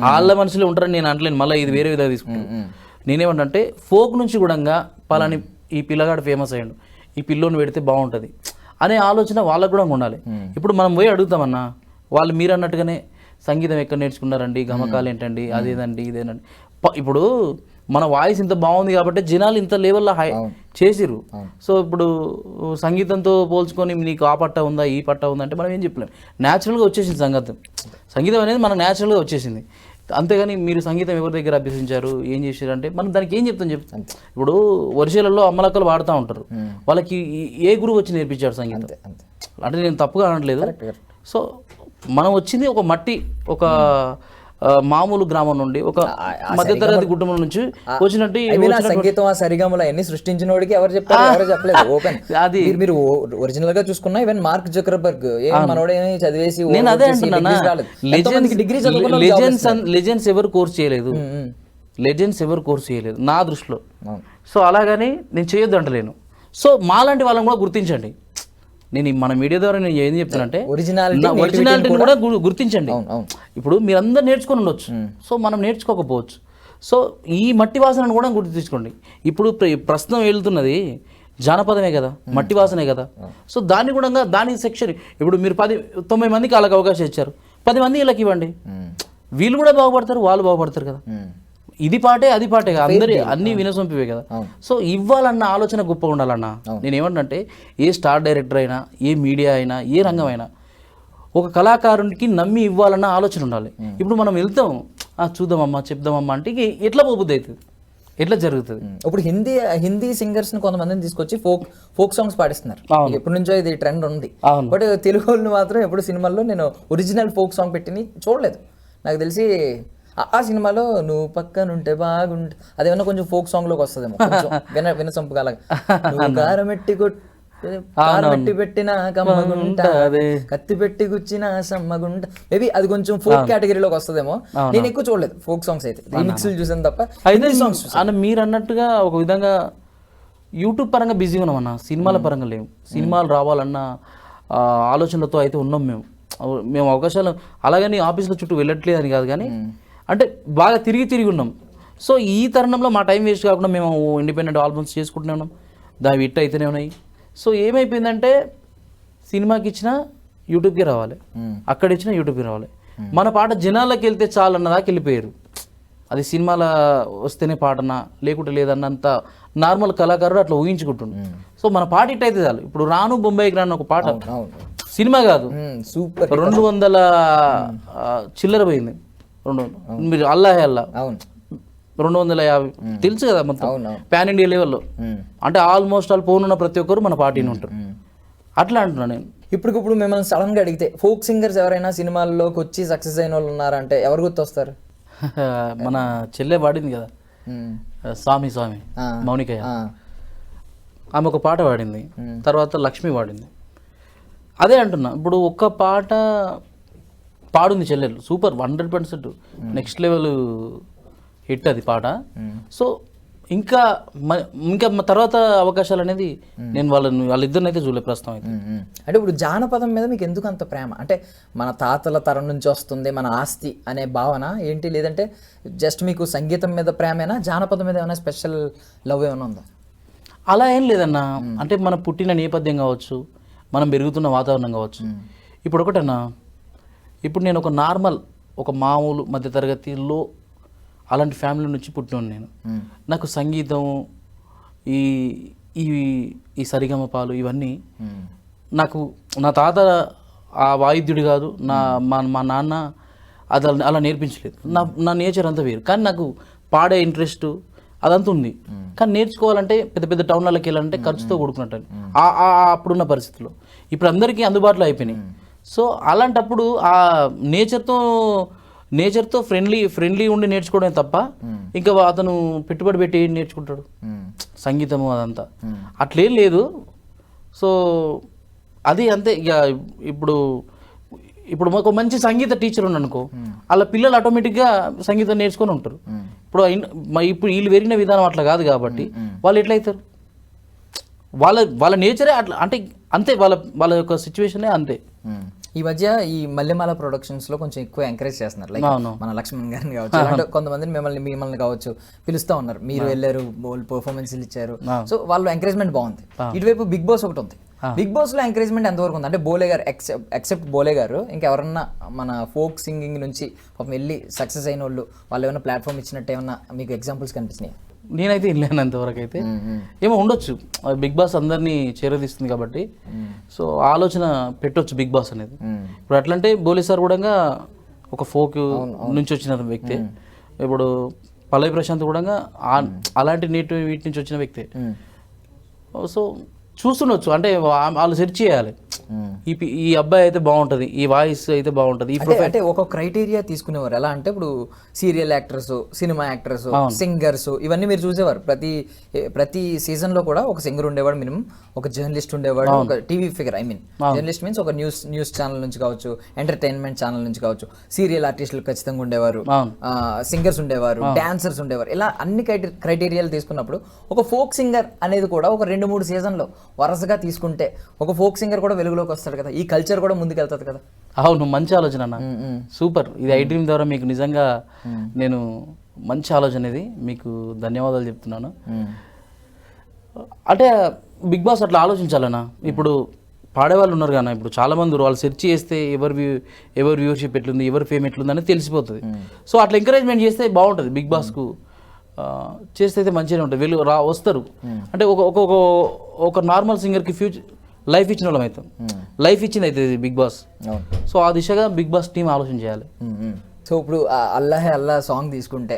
వాళ్ళ మనుషులే ఉంటారని నేను అంటలేను, మళ్ళీ ఇది వేరే విధంగా తీసుకుంటాను. నేనేమంటే ఫోక్ నుంచి కూడా పలాని ఈ పిల్లగాడు ఫేమస్ అయ్యాడు, ఈ పిల్లోని పెడితే బాగుంటుంది అనే ఆలోచన వాళ్ళకు కూడా ఉండాలి. ఇప్పుడు మనం పోయి అడుగుతామన్నా, వాళ్ళు మీరు అన్నట్టుగానే సంగీతం ఎక్కడ నేర్చుకున్నారండి, గమకాలు ఏంటండి, అదేదండి ఇదేనండి. ఇప్పుడు మన వాయిస్ ఇంత బాగుంది కాబట్టి జనాలు ఇంత లెవెల్లో హై చేసిరు. సో ఇప్పుడు సంగీతంతో పోల్చుకొని నీకు ఆ పట్ట ఉందా ఈ పట్ట ఉందా అంటే మనం ఏం చెప్పలేము. న్యాచురల్గా వచ్చేసింది సంగీతం అనేది మనకు న్యాచురల్గా వచ్చేసింది. అంతేగాని మీరు సంగీతం ఎవరి దగ్గర అభ్యసించారు ఏం చేశారు అంటే మనం దానికి ఏం చెప్తాం ఇప్పుడు వరిసేలలో అమ్మలక్కలు వాడుతూ ఉంటారు, వాళ్ళకి ఏ గురువు వచ్చి నేర్పించాడు సంగీతం అంటే నేను తప్పుగా అనట్లేదు. సో మనం వచ్చింది ఒక మట్టి ఒక మామూలు గ్రామం నుండి ఒక మధ్యతరగతి కుటుంబం నుంచి వచ్చినట్టు సంగీతం ఆ సరిగమలు అన్ని సృష్టించిన వాడికి ఎవరు చెప్పారు, ఎవరు చెప్పలేదు. ఓపెన్ అది మీరు ఒరిజినల్ గా చూసుకున్నా ఈవెన్ మార్క్ జకర్బర్గ్ మనోడేమి చదివేసి నేను అదే అంటున్నా, లెజెండ్స్ ఎవరు కోర్స్ చేయలేదు, లెజెండ్స్ ఎవరు కోర్స్ చేయలేదు నా దృష్టిలో. సో అలాగని నేను చేయొద్దు అంటలేను. సో మాలాంటి వాళ్ళని కూడా గుర్తించండి. నేను మన మీడియా ద్వారా నేను ఏం చెప్తానంటే ఒరిజినాలిటీని కూడా గుర్తించండి. ఇప్పుడు మీరందరూ నేర్చుకొని ఉండొచ్చు, సో మనం నేర్చుకోకపోవచ్చు. సో ఈ మట్టి వాసనను కూడా గుర్తించుకోండి. ఇప్పుడు ప్రస్తుతం వెళ్తున్నది జానపదమే కదా, మట్టి వాసనే కదా. సో దాన్ని కూడా దాని సెక్షన్ ఇప్పుడు మీరు 90 మందికి వాళ్ళకి అవకాశం ఇచ్చారు, 10 మంది వీళ్ళకి ఇవ్వండి, వీళ్ళు కూడా బాగుపడతారు, వాళ్ళు బాగుపడతారు కదా. ఇది పాటే అది పాటే కదా, అందరి అన్ని వినసొంపివే కదా. సో ఇవ్వాలన్న ఆలోచన గొప్పగా ఉండాలన్నా. నేను ఏమంటే ఏ స్టార్ డైరెక్టర్ అయినా, ఏ మీడియా అయినా, ఏ రంగం అయినా ఒక కళాకారునికి నమ్మి ఇవ్వాలన్న ఆలోచన ఉండాలి. ఇప్పుడు మనం వెళ్తాం చూద్దామమ్మా చెప్దామమ్మా అంటే ఎట్లా పోబుద్ది అవుతుంది, ఎట్లా జరుగుతుంది. ఇప్పుడు హిందీ సింగర్స్ ని కొంతమందిని తీసుకొచ్చి ఫోక్ సాంగ్స్ పాడిస్తున్నారు, ఎప్పటి నుంచో ఇది ట్రెండ్ ఉంది. బట్ తెలుగు వాళ్ళు మాత్రం ఎప్పుడు సినిమాల్లో నేను ఒరిజినల్ ఫోక్ సాంగ్ పెట్టిని చూడలేదు. నాకు తెలిసి ఆ సినిమాలో నువ్వు పక్కనుంటే బాగుంటే అదేమన్నా కొంచెం ఫోక్ సాంగ్ లోకి వస్తుందేమో, వినసొంపుగా కారమెట్టి పెట్టిన కమ్మగుంట కత్తి పెట్టి గుచ్చిన సమ్మగుంట, మేబీ అది కొంచెం ఫోక్ కేటగిరీలోకి వస్తుందేమో. నేను ఎక్కువ చూడలేదు ఫోక్ సాంగ్స్, అయితే రీమిక్స్లు చూసాను తప్ప. సాంగ్స్ మీరు అన్నట్టుగా ఒక విధంగా యూట్యూబ్ పరంగా బిజీగా ఉన్నామన్నా, సినిమాల పరంగా లేవు. సినిమాలు రావాలన్న ఆలోచనలతో అయితే ఉన్నాం మేము అవకాశాలు. అలాగని ఆఫీసుల చుట్టూ వెళ్ళట్లేదు అని కాదు, కానీ అంటే బాగా తిరిగి ఉన్నాం. సో ఈ తరుణంలో మా టైం వేస్ట్ కాకుండా మేము ఇండిపెండెంట్ ఆల్బమ్స్ చేసుకుంటూనే ఉన్నాం, దాని హిట్ అయితేనే ఉన్నాయి. సో ఏమైపోయిందంటే సినిమాకి ఇచ్చినా యూట్యూబ్కి రావాలి, అక్కడ ఇచ్చినా యూట్యూబ్కి రావాలి. మన పాట జనాల్లోకి వెళ్తే చాలన్నదాకా వెళ్ళిపోయారు. అది సినిమాల వస్తేనే పాటనా లేకుంటే లేదన్నంత నార్మల్ కళాకారుడు అట్లా ఊహించుకుంటుండు. సో మన పాట హిట్ అయితే చాలు. ఇప్పుడు రాను బొంబాయికి రాను ఒక పాట సినిమా కాదు, సూపర్ 200 చిల్లర పోయింది. 200 మీరు అల్లాహే అల్లా 250 తెలుసు కదా మొత్తం పాన్ ఇండియా లెవెల్లో. అంటే ఆల్మోస్ట్ ఫోన్ ఉన్న ప్రతి ఒక్కరు మన పార్టీని ఉంటారు. అట్లా అంటున్నా నేను. ఇప్పుడు మిమ్మల్ని సడన్ గా అడిగితే ఫోక్ సింగర్స్ ఎవరైనా సినిమాల్లోకి వచ్చి సక్సెస్ అయిన వాళ్ళు ఉన్నారంటే ఎవరు గుర్తొస్తారు? మన చెల్లె పాడింది కదా స్వామి మౌనికయ్య, ఆమె ఒక పాట పాడింది, తర్వాత లక్ష్మి పాడింది. అదే అంటున్నా, ఇప్పుడు ఒక్క పాట పాడుంది చెల్లెలు, సూపర్ 100% నెక్స్ట్ లెవెల్ హిట్ అది పాట. సో ఇంకా తర్వాత అవకాశాలు అనేది నేను వాళ్ళిద్దరిని అయితే చూడలే ప్రస్తుతం అయితే. అంటే ఇప్పుడు జానపదం మీద మీకు ఎందుకు అంత ప్రేమ? అంటే మన తాతల తరం నుంచి వస్తుంది మన ఆస్తి అనే భావన ఏంటి, లేదంటే జస్ట్ మీకు సంగీతం మీద ప్రేమేనా, జానపదం మీద ఏమైనా స్పెషల్ లవ్ ఏమైనా ఉందా? అలా ఏం లేదన్నా. అంటే మన పుట్టిన నేపథ్యం కావచ్చు, మనం పెరుగుతున్న వాతావరణం కావచ్చు. ఇప్పుడు ఒకటన్నా, ఇప్పుడు నేను ఒక మామూలు మధ్యతరగతిలో అలాంటి ఫ్యామిలీ నుంచి పుట్టినాను నేను. నాకు సంగీతం ఈ సరిగమపాలు ఇవన్నీ నాకు నా తాత ఆ వాయిద్యుడు కాదు, మా నాన్న అది అలా నేర్పించలేదు. నా నేచర్ అంతా వేరు. కానీ నాకు పాడే ఇంట్రెస్ట్ అదంతా ఉంది. కానీ నేర్చుకోవాలంటే పెద్ద టౌన్లకి వెళ్ళాలంటే ఖర్చుతో కూడుకున్నట్టు అప్పుడున్న పరిస్థితుల్లో. ఇప్పుడు అందరికీ అందుబాటులో అయిపోయినాయి. సో అలాంటప్పుడు ఆ నేచర్తో ఫ్రెండ్లీ ఉండి నేర్చుకోవడమే తప్ప ఇంకా అతను పెట్టుబడి పెట్టి ఏం నేర్చుకుంటాడు సంగీతము అదంతా అట్లేం లేదు. సో అది అంతే. ఇక ఇప్పుడు ఒక మంచి సంగీత టీచర్ ఉన్నానుకో, వాళ్ళ పిల్లలు ఆటోమేటిక్గా సంగీతం నేర్చుకొని ఉంటారు. ఇప్పుడు వీళ్ళు పెరిగిన విధానం అట్లా కాదు కాబట్టి వాళ్ళు ఎట్లయితారు? వాళ్ళ నేచరే అట్లా, అంటే అంతే, వాళ్ళ యొక్క సిచ్యువేషనే అంతే. ఈ మధ్య ఈ మల్లెమాల ప్రొడక్షన్స్ లో కొంచెం ఎక్కువ ఎంకరేజ్ చేస్తున్నారు, లైక్ మన లక్ష్మణ్ గారిని కావచ్చు, అంటే కొంతమంది మిమ్మల్ని కావచ్చు పిలుస్తా ఉన్నారు, మీరు వెళ్ళారు పర్ఫార్మెన్స్లు ఇచ్చారు, సో వాళ్ళు ఎంకరేజ్మెంట్ బాగుంది. ఇటువైపు బిగ్ బాస్ ఒకటి ఉంది, బిగ్ బాస్ లో ఎంకరేజ్మెంట్ ఎంతవరకు ఉంది అంటే బోలే గారు ఎక్సెప్ట్ బోలే గారు ఇంకెవరన్నా మన ఫోక్ సింగింగ్ నుంచి పాపం వెళ్ళి సక్సెస్ అయిన వాళ్ళు ఏమైనా ప్లాట్ఫామ్ ఇచ్చినట్టు ఏమన్నా మీకు ఎగ్జాంపుల్స్ కనిపిస్తున్నాయి? నేనైతే వెళ్ళాను అంతవరకు అయితే, ఏమో ఉండొచ్చు, బిగ్ బాస్ అందరినీ చేరదీస్తుంది కాబట్టి, సో ఆలోచన పెట్టొచ్చు బిగ్ బాస్ అనేది. ఇప్పుడు అట్లంటే బోలే సార్ కూడా ఒక ఫోక్ నుంచి వచ్చిన వ్యక్తే, ఇప్పుడు పల్లవి ప్రశాంత్ కూడా అలాంటి వీటి నుంచి వచ్చిన వ్యక్తే. సో చూస్తుండొచ్చు, అంటే వాళ్ళు సెర్చ్ చేయాలి, ఈ అబ్బాయి అయితే బాగుంటుంది, ఈ వాయిస్ అయితే బాగుంటుంది. అంటే ఒక క్రైటీరియా తీసుకునేవారు ఎలా అంటే ఇప్పుడు serial actors, cinema actors, singers ఇవన్నీ మీరు చూసేవారు. ప్రతి సీజన్ లో కూడా ఒక సింగర్ ఉండేవాడు మినిమం, ఒక జర్నలిస్ట్ ఉండేవాడు, ఒక టీవీ ఫిగర్, జర్నలిస్ట్ మీన్స్ ఒక న్యూస్ ఛానల్ నుంచి కావచ్చు, ఎంటర్టైన్మెంట్ ఛానల్ నుంచి కావచ్చు, సీరియల్ ఆర్టిస్టులు ఖచ్చితంగా ఉండేవారు, సింగర్స్ ఉండేవారు, డాన్సర్స్ ఉండేవారు. ఇలా అన్ని క్రైటీరియాలు తీసుకున్నప్పుడు ఒక ఫోక్ సింగర్ అనేది కూడా ఒక 2-3 సీజన్లో వరుసగా తీసుకుంటే ఒక ఫోక్ సింగర్ కూడా వెలుగులోకి వస్తాడు కదా, ఈ కల్చర్ కూడా ముందుకు వెళ్తుంది కదా. అవును, మంచి ఆలోచన అన్న, సూపర్. ఇది ఐ డ్రీమ్ ద్వారా మీకు నిజంగా నేను మంచి ఆలోచన, ఇది మీకు ధన్యవాదాలు చెప్తున్నాను. అంటే బిగ్ బాస్ అట్లా ఆలోచించాలన్నా. ఇప్పుడు పాడేవాళ్ళు ఉన్నారు కానీ ఇప్పుడు చాలా మంది వాళ్ళు సెర్చ్ చేస్తే ఎవరి వ్యూవర్షిప్ ఎట్లుంది, ఎవరి ఫేమ్ ఎట్లుంది అనేది తెలిసిపోతుంది. సో అట్లా ఎంకరేజ్మెంట్ చేస్తే బాగుంటుంది, బిగ్ బాస్కు చేస్తే అయితే మంచిగానే ఉంటుంది, వీళ్ళు వస్తారు. అంటే ఒక నార్మల్ సింగర్కి లైఫ్ ఇచ్చిన వాళ్ళం అవుతాం, లైఫ్ ఇచ్చింది అయితే బిగ్ బాస్. సో ఆ దిశగా బిగ్ బాస్ టీం ఆలోచన చేయాలి. సో ఇప్పుడు అల్లాహే అల్లా సాంగ్ తీసుకుంటే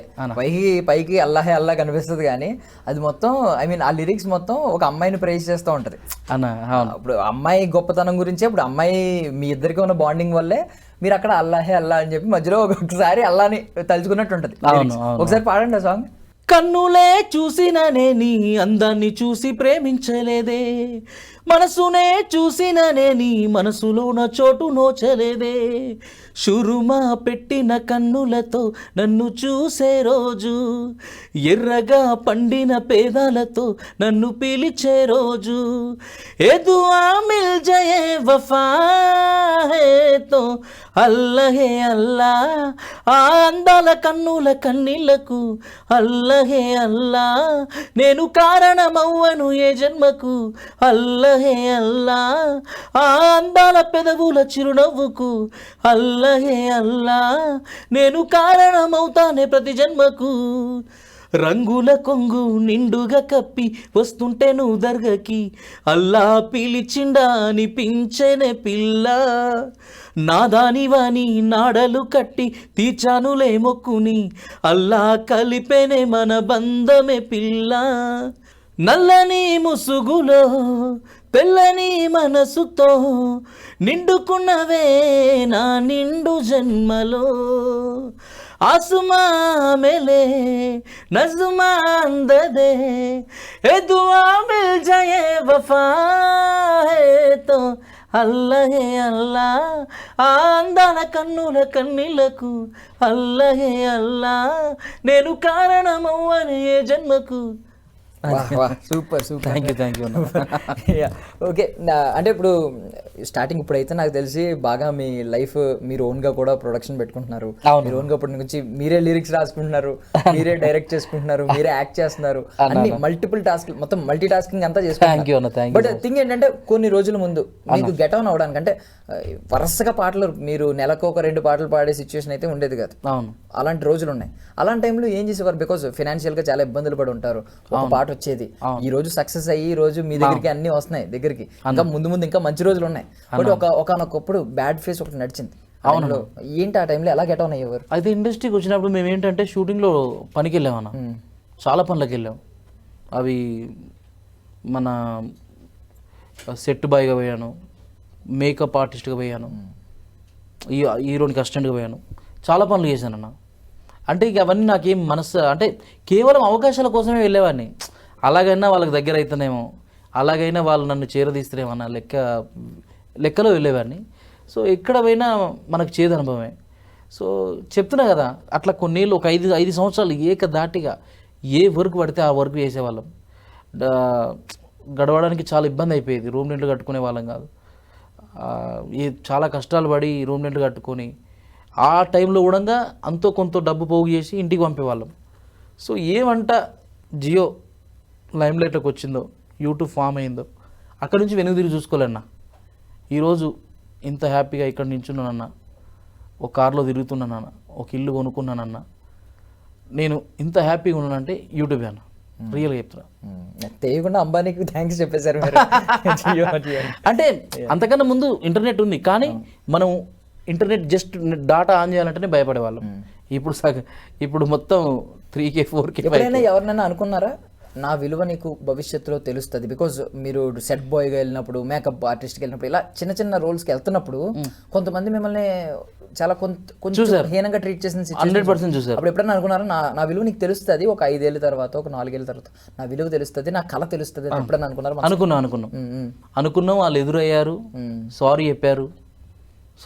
పైకి అల్లాహే అల్లా కనిపిస్తుంది కానీ అది మొత్తం ఆ లిరిక్స్ మొత్తం ఒక అమ్మాయిని ప్రైజ్ చేస్తూ ఉంటుంది అన్న. ఇప్పుడు అమ్మాయి గొప్పతనం గురించి, ఇప్పుడు అమ్మాయి మీ ఇద్దరికి ఉన్న బాండింగ్ వల్లే మీరు అక్కడ అల్లాహే అల్లా అని చెప్పి మధ్యలో ఒకసారి అల్లాని తలుచుకున్నట్టు ఉంటుంది. ఒకసారి పాడండి ఆ సాంగ్. కన్నులే చూసిననే నీ అందాన్ని చూసి ప్రేమించలేదే, మనసునే చూసిననే నీ మనసులోన చోటు నోచలేదే, షురుమా పెట్టిన కన్నులతో నన్ను చూసే రోజు, ఎర్రగా పండిన పేదాలతో నన్ను పిలిచే రోజు, ఏ దుఆ మిల్ జయే వఫా హే తో అల్లహే అల్లా, ఆ అందాల కన్నుల కన్నీళ్లకు అల్లహే అల్లా, నేను కారణమవ్వను ఏ జన్మకు అల్లహే అల్లా, ఆ అందాల పెదవుల చిరునవ్వుకు అల్లహే అల్లా, నేను కారణమవుతానే ప్రతి జన్మకు, రంగుల కొంగు నిండుగా కప్పి వస్తుంటే నువ్వు దర్గకి, అల్లా పిలిచిండా అనిపించేనే పిల్ల, నాదానివాని నాడలు కట్టి తీర్చానులే మొక్కుని, అల్లా కలిపేనే మన బంధమే పిల్ల, నల్లని ముసుగులో తెల్లని మనసుతో నిండుకున్నవే నా నిండు జన్మలో, ఆసుమా మేలే నజుమా అందదే, ఏ దుఆ మిల్ జయే వఫా హే తో అల్లహే అల్లా, ఆ అందాల కన్నుల కన్నీళ్లకు అల్లహే అల్లా, నేను కారణమవ్వని ఏ జన్మకు. Super super, thank you. Okay, అంటే ఇప్పుడు స్టార్టింగ్ ఇప్పుడైతే నాకు తెలిసి బాగా మీ లైఫ్ మీరు ఓన్గా కూడా ప్రొడక్షన్ పెట్టుకుంటున్నారు, మీరు ఓన్గా ఇప్పటి నుంచి మీరే లిరిక్స్ రాసుకుంటున్నారు, మీరే డైరెక్ట్ చేసుకుంటున్నారు, మీరే యాక్ట్ చేస్తున్నారు, అన్ని మల్టిపుల్ టాస్క్, మొత్తం మల్టీ టాస్కింగ్ అంతా చేసుకుంటున్నారు. బట్ థింగ్ ఏంటంటే కొన్ని రోజుల ముందు మీకు గెట్ ఆన్ అవడానికి అంటే వరుసగా పాటలు మీరు నెలకు ఒక 2 పాటలు పాడే సిచ్యువేషన్ అయితే ఉండేది కాదు, అలాంటి రోజులు ఉన్నాయి. అలాంటి టైంలో ఏం చేసేవారు? బికాజ్ ఫైనాన్షియల్ గా చాలా ఇబ్బందులు పడి ఉంటారు, ఒక పాట వచ్చేది, ఈ రోజు సక్సెస్ అయ్యి ఈ రోజు మీ దగ్గరికి అన్ని వస్తున్నాయి దగ్గరికి, ఇంకా ముందు ఇంకా మంచి రోజులు ఉన్నాయి, బట్ ఒకనొకప్పుడు బ్యాడ్ ఫేస్ ఒకటి నడిచింది. అవును, ఏంటి ఆ టైంలో ఎలా గెట్ ఆన్ అయ్యేవారు? అయితే ఇండస్ట్రీకి వచ్చినప్పుడు మేము ఏంటంటే షూటింగ్లో పనికి వెళ్ళామన్న, చాలా పనులకు వెళ్ళాం. అవి మన సెట్ బాయ్గా పోయాను, మేకప్ ఆర్టిస్ట్గా పోయాను, హీరోనికి అసిస్టెంట్గా పోయాను, చాలా పనులు చేశానన్న. అంటే ఇక అవన్నీ నాకేం మనసు, అంటే కేవలం అవకాశాల కోసమే వెళ్ళేవాడిని. అలాగైనా వాళ్ళకి దగ్గర అవుతానేమో, అలాగైనా వాళ్ళు నన్ను చేరదీస్తారేమో అన్న లెక్కలో వెళ్ళేవాడిని. సో ఎక్కడ పోయినా మనకు చేదు అనుభవమే. సో చెప్తున్నా కదా, అట్లా కొన్నేళ్ళు ఒక 5 సంవత్సరాలు ఏకదాటిగా ఏ వర్క్ పడితే ఆ వర్క్ చేసేవాళ్ళం. గడవడానికి చాలా ఇబ్బంది అయిపోయేది, రూమ్ రెంట్లు కట్టుకునే వాళ్ళం కాదు. చాలా కష్టాలు పడి రూమ్ రెంట్ కట్టుకొని ఆ టైంలో కూడా అంతో కొంత డబ్బు పోగు చేసి ఇంటికి పంపేవాళ్ళం. సో ఏమంట జియో లైమ్లైట్లోకి వచ్చిందో, యూట్యూబ్ ఫామ్ అయిందో, అక్కడి నుంచి వెనుక తిరిగి చూసుకోలేన్నా. ఈరోజు ఇంత హ్యాపీగా ఇక్కడ నించున్నానన్న, ఒక కార్లో తిరుగుతున్నానన్న, ఒక ఇల్లు కొనుక్కున్నానన్న, నేను ఇంత హ్యాపీగా ఉన్నానంటే యూట్యూబే అన్న, రియల్గా చెప్తున్నా. తెలియకుండా అంబానీకి థ్యాంక్స్ చెప్పేశారు అంటే అంతకన్నా ముందు ఇంటర్నెట్ ఉంది, కానీ మనం ఇంటర్నెట్ జస్ట్ డాటా ఆన్ చేయాలంటేనే భయపడేవాళ్ళం. ఇప్పుడు మొత్తం 3K 4K. ఎప్పుడైనా ఎవరినైనా అనుకున్నారా నా విలువ నీకు భవిష్యత్తులో తెలుస్తుంది? బికాజ్ మీరు సెట్ బాయ్గా వెళ్ళినప్పుడు, మేకప్ ఆర్టిస్ట్కి వెళ్ళినప్పుడు, ఇలా చిన్న చిన్న రోల్స్కి వెళ్తున్నప్పుడు కొంతమంది మిమ్మల్ని చాలా కొంచెం హీనంగా ట్రీట్ చేసిన 100% చూసారు. అప్పుడు ఎప్పుడైనా అనుకున్నారా నా విలువ నీకు తెలుస్తుంది ఒక 5 ఏళ్ళ తర్వాత, ఒక 4 ఏళ్ళ తర్వాత నా విలువ తెలుస్తుంది, నా కళ తెలుస్తుంది ఎప్పుడైనా అనుకున్నారా? అనుకున్నాం. వాళ్ళు ఎదురయ్యారు, సారీ చెప్పారు.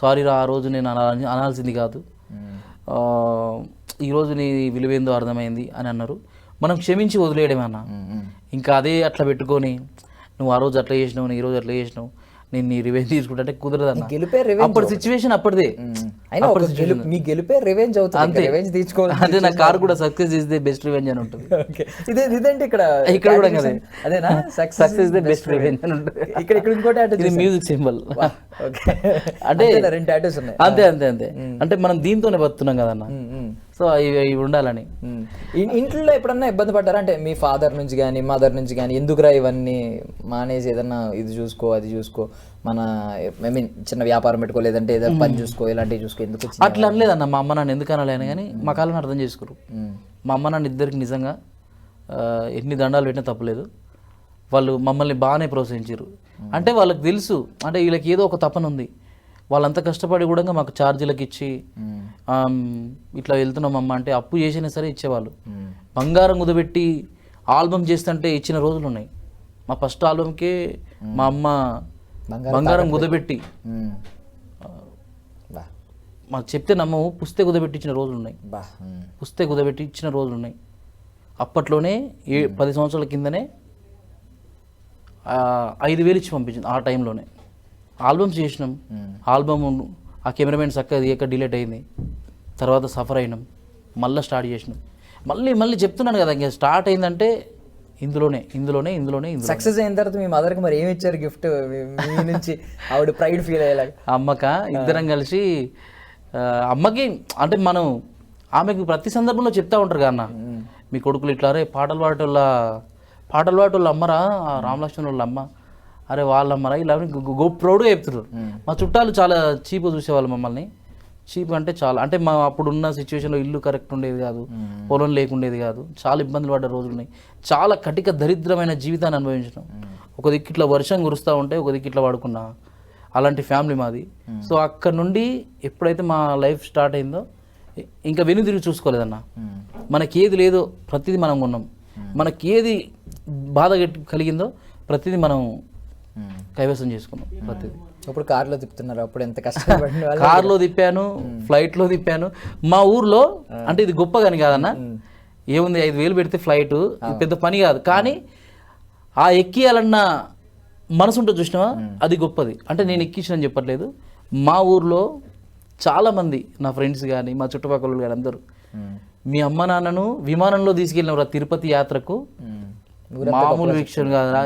సారీ రా, ఆ రోజు నేను అనాల్సింది కాదు, ఈరోజు నీ విలువేందో అర్థమైంది అని అన్నారు. మనం క్షమించి వదిలేయడమే అన్న. ఇంకా అదే అట్లా పెట్టుకొని నువ్వు ఆ రోజు అట్లా చేసినావు, నేను ఈరోజు అట్లా చేసినావు, నేను నీ రివెంజ్ తీసుకుంటే కుదరదు అన్న. అప్పటి సిచ్యువేషన్ అప్పటిదే. మీ గెలిపే రివెంజ్ అవుతుంది, రివెంజ్ తీసుకోవాలి. అదే నా కార్ కూడా success is the best revenge అని ఉంటుంది. ఇదేంటి ఇక్కడ కూడా కదా, అదేనా success is the best revenge అని ఉంటుంది. ఇక్కడ ఇంకోటి ఇది మ్యూజిక్ సింబల్. అంటే 2 టాటూస్ ఉన్నాయి. అంతే అంటే మనం దీంతోనే బతున్నాం కదన్న. సో ఇవి ఉండాలని. ఇంట్లో ఎప్పుడన్నా ఇబ్బంది పడ్డారా? అంటే మీ ఫాదర్ నుంచి కానీ మదర్ నుంచి కానీ, ఎందుకురా ఇవన్నీ మానేసి ఏదన్నా ఇది చూసుకో, అది చూసుకో, మన ఐ మీన్ చిన్న వ్యాపారం పెట్టుకో, లేదంటే ఏదైనా పని చూసుకో, ఇలాంటివి చూసుకో, ఎందుకు అట్లా అనలేదన్న. మా అమ్మ నాన్న ఎందుకు అనాలని కానీ మా కాళ్ళని అర్థం చేసుకోరు. మా అమ్మ నాన్న ఇద్దరికి నిజంగా ఎన్ని దండాలు పెట్టినా తప్పలేదు. వాళ్ళు మమ్మల్ని బాగానే ప్రోత్సహించారు. అంటే వాళ్ళకి తెలుసు, అంటే వీళ్ళకి ఏదో ఒక తపన ఉంది. వాళ్ళంతా కష్టపడి కూడా మాకు ఛార్జీలకు ఇచ్చి ఇట్లా వెళ్తున్నాం అమ్మ అంటే అప్పు చేసినా సరే ఇచ్చేవాళ్ళు. బంగారం కుదబెట్టి ఆల్బమ్ చేస్తుంటే ఇచ్చిన రోజులు ఉన్నాయి. మా ఫస్ట్ ఆల్బమ్కే మా అమ్మ బంగారం కుదబెట్టి, మాకు చెప్తే నమ్మవు, పుస్తే కుదబెట్టి ఇచ్చిన రోజులు ఉన్నాయి. పుస్తే కుదబెట్టి ఇచ్చిన రోజులు ఉన్నాయి. అప్పట్లోనే 10 సంవత్సరాల కిందనే 5,000 ఇచ్చి పంపించింది. ఆ టైంలోనే ఆల్బమ్స్ చేసినాం. ఆల్బమ్ ఆ కెమెరామెన్ చక్కగా తీయక డిలేట్ అయింది. తర్వాత సఫర్ అయినాం, మళ్ళీ స్టార్ట్ చేసినాం. మళ్ళీ చెప్తున్నాను కదా, ఇంకా స్టార్ట్ అయిందంటే ఇందులోనే. సక్సెస్ అయిన తర్వాత మీ మదర్కి మరి ఏమి ఇచ్చారు గిఫ్ట్ మీ నుంచి? ఆవిడ ప్రైడ్ ఫీల్ అయ్యేలాగా. అమ్మక ఇద్దరం కలిసి, అమ్మకి అంటే మనం ఆమెకు ప్రతి సందర్భంలో చెప్తా ఉంటారు కదా అన్న, మీ కొడుకులు ఇట్లా రే పాటలు పాడేటోళ్ళ అమ్మరా, రామలక్ష్మణ్ వాళ్ళ అమ్మ, అరే వాళ్ళ అమ్మరా, ఇలా ప్రౌడ్గా చెప్తున్నారు. మా చుట్టాలు చాలా చీప్గా చూసేవాళ్ళు మమ్మల్ని. చీప్ అంటే చాలా, అంటే మా అప్పుడున్న సిచ్యువేషన్లో ఇల్లు కరెక్ట్ ఉండేది కాదు, పొలం లేకుండేది కాదు, చాలా ఇబ్బందులు పడ్డ రోజులు ఉన్నాయి. చాలా కటిక దరిద్రమైన జీవితాన్ని అనుభవించడం. ఒక దిక్కు ఇట్లా వర్షం కురుస్తూ ఉంటే ఒక దిక్కు ఇట్లా పడుకున్నా, అలాంటి ఫ్యామిలీ మాది. సో అక్కడ నుండి ఎప్పుడైతే మా లైఫ్ స్టార్ట్ అయిందో ఇంకా వెనుదిరిగి చూసుకోలేదన్న. మనకి ఏది లేదో ప్రతిదీ మనం కొన్నాం. మనకి ఏది బాధ కలిగిందో ప్రతిదీ మనం కైవసం చేసుకున్నాం. ప్రతిదీ ఇప్పుడు కార్లో తిప్పుతున్నారు, అప్పుడు ఎంత కష్టపడిన. కార్లో తిప్పాను, ఫ్లైట్లో తిప్పాను. మా ఊర్లో అంటే ఇది గొప్ప కానీ కాదన్న, ఏముంది 5,000 పెడితే ఫ్లైట్ పెద్ద పని కాదు, కానీ ఆ ఎక్కియాలన్న మనసు ఉంటుంది చూసినావా, అది గొప్పది. అంటే నేను ఎక్కించిన చెప్పట్లేదు. మా ఊర్లో చాలామంది నా ఫ్రెండ్స్ కానీ మా చుట్టుపక్కల కానీ అందరూ మీ అమ్మ నాన్నను విమానంలో తీసుకెళ్ళినవరా తిరుపతి యాత్రకు, మామూలు వీక్షణ కాదురా,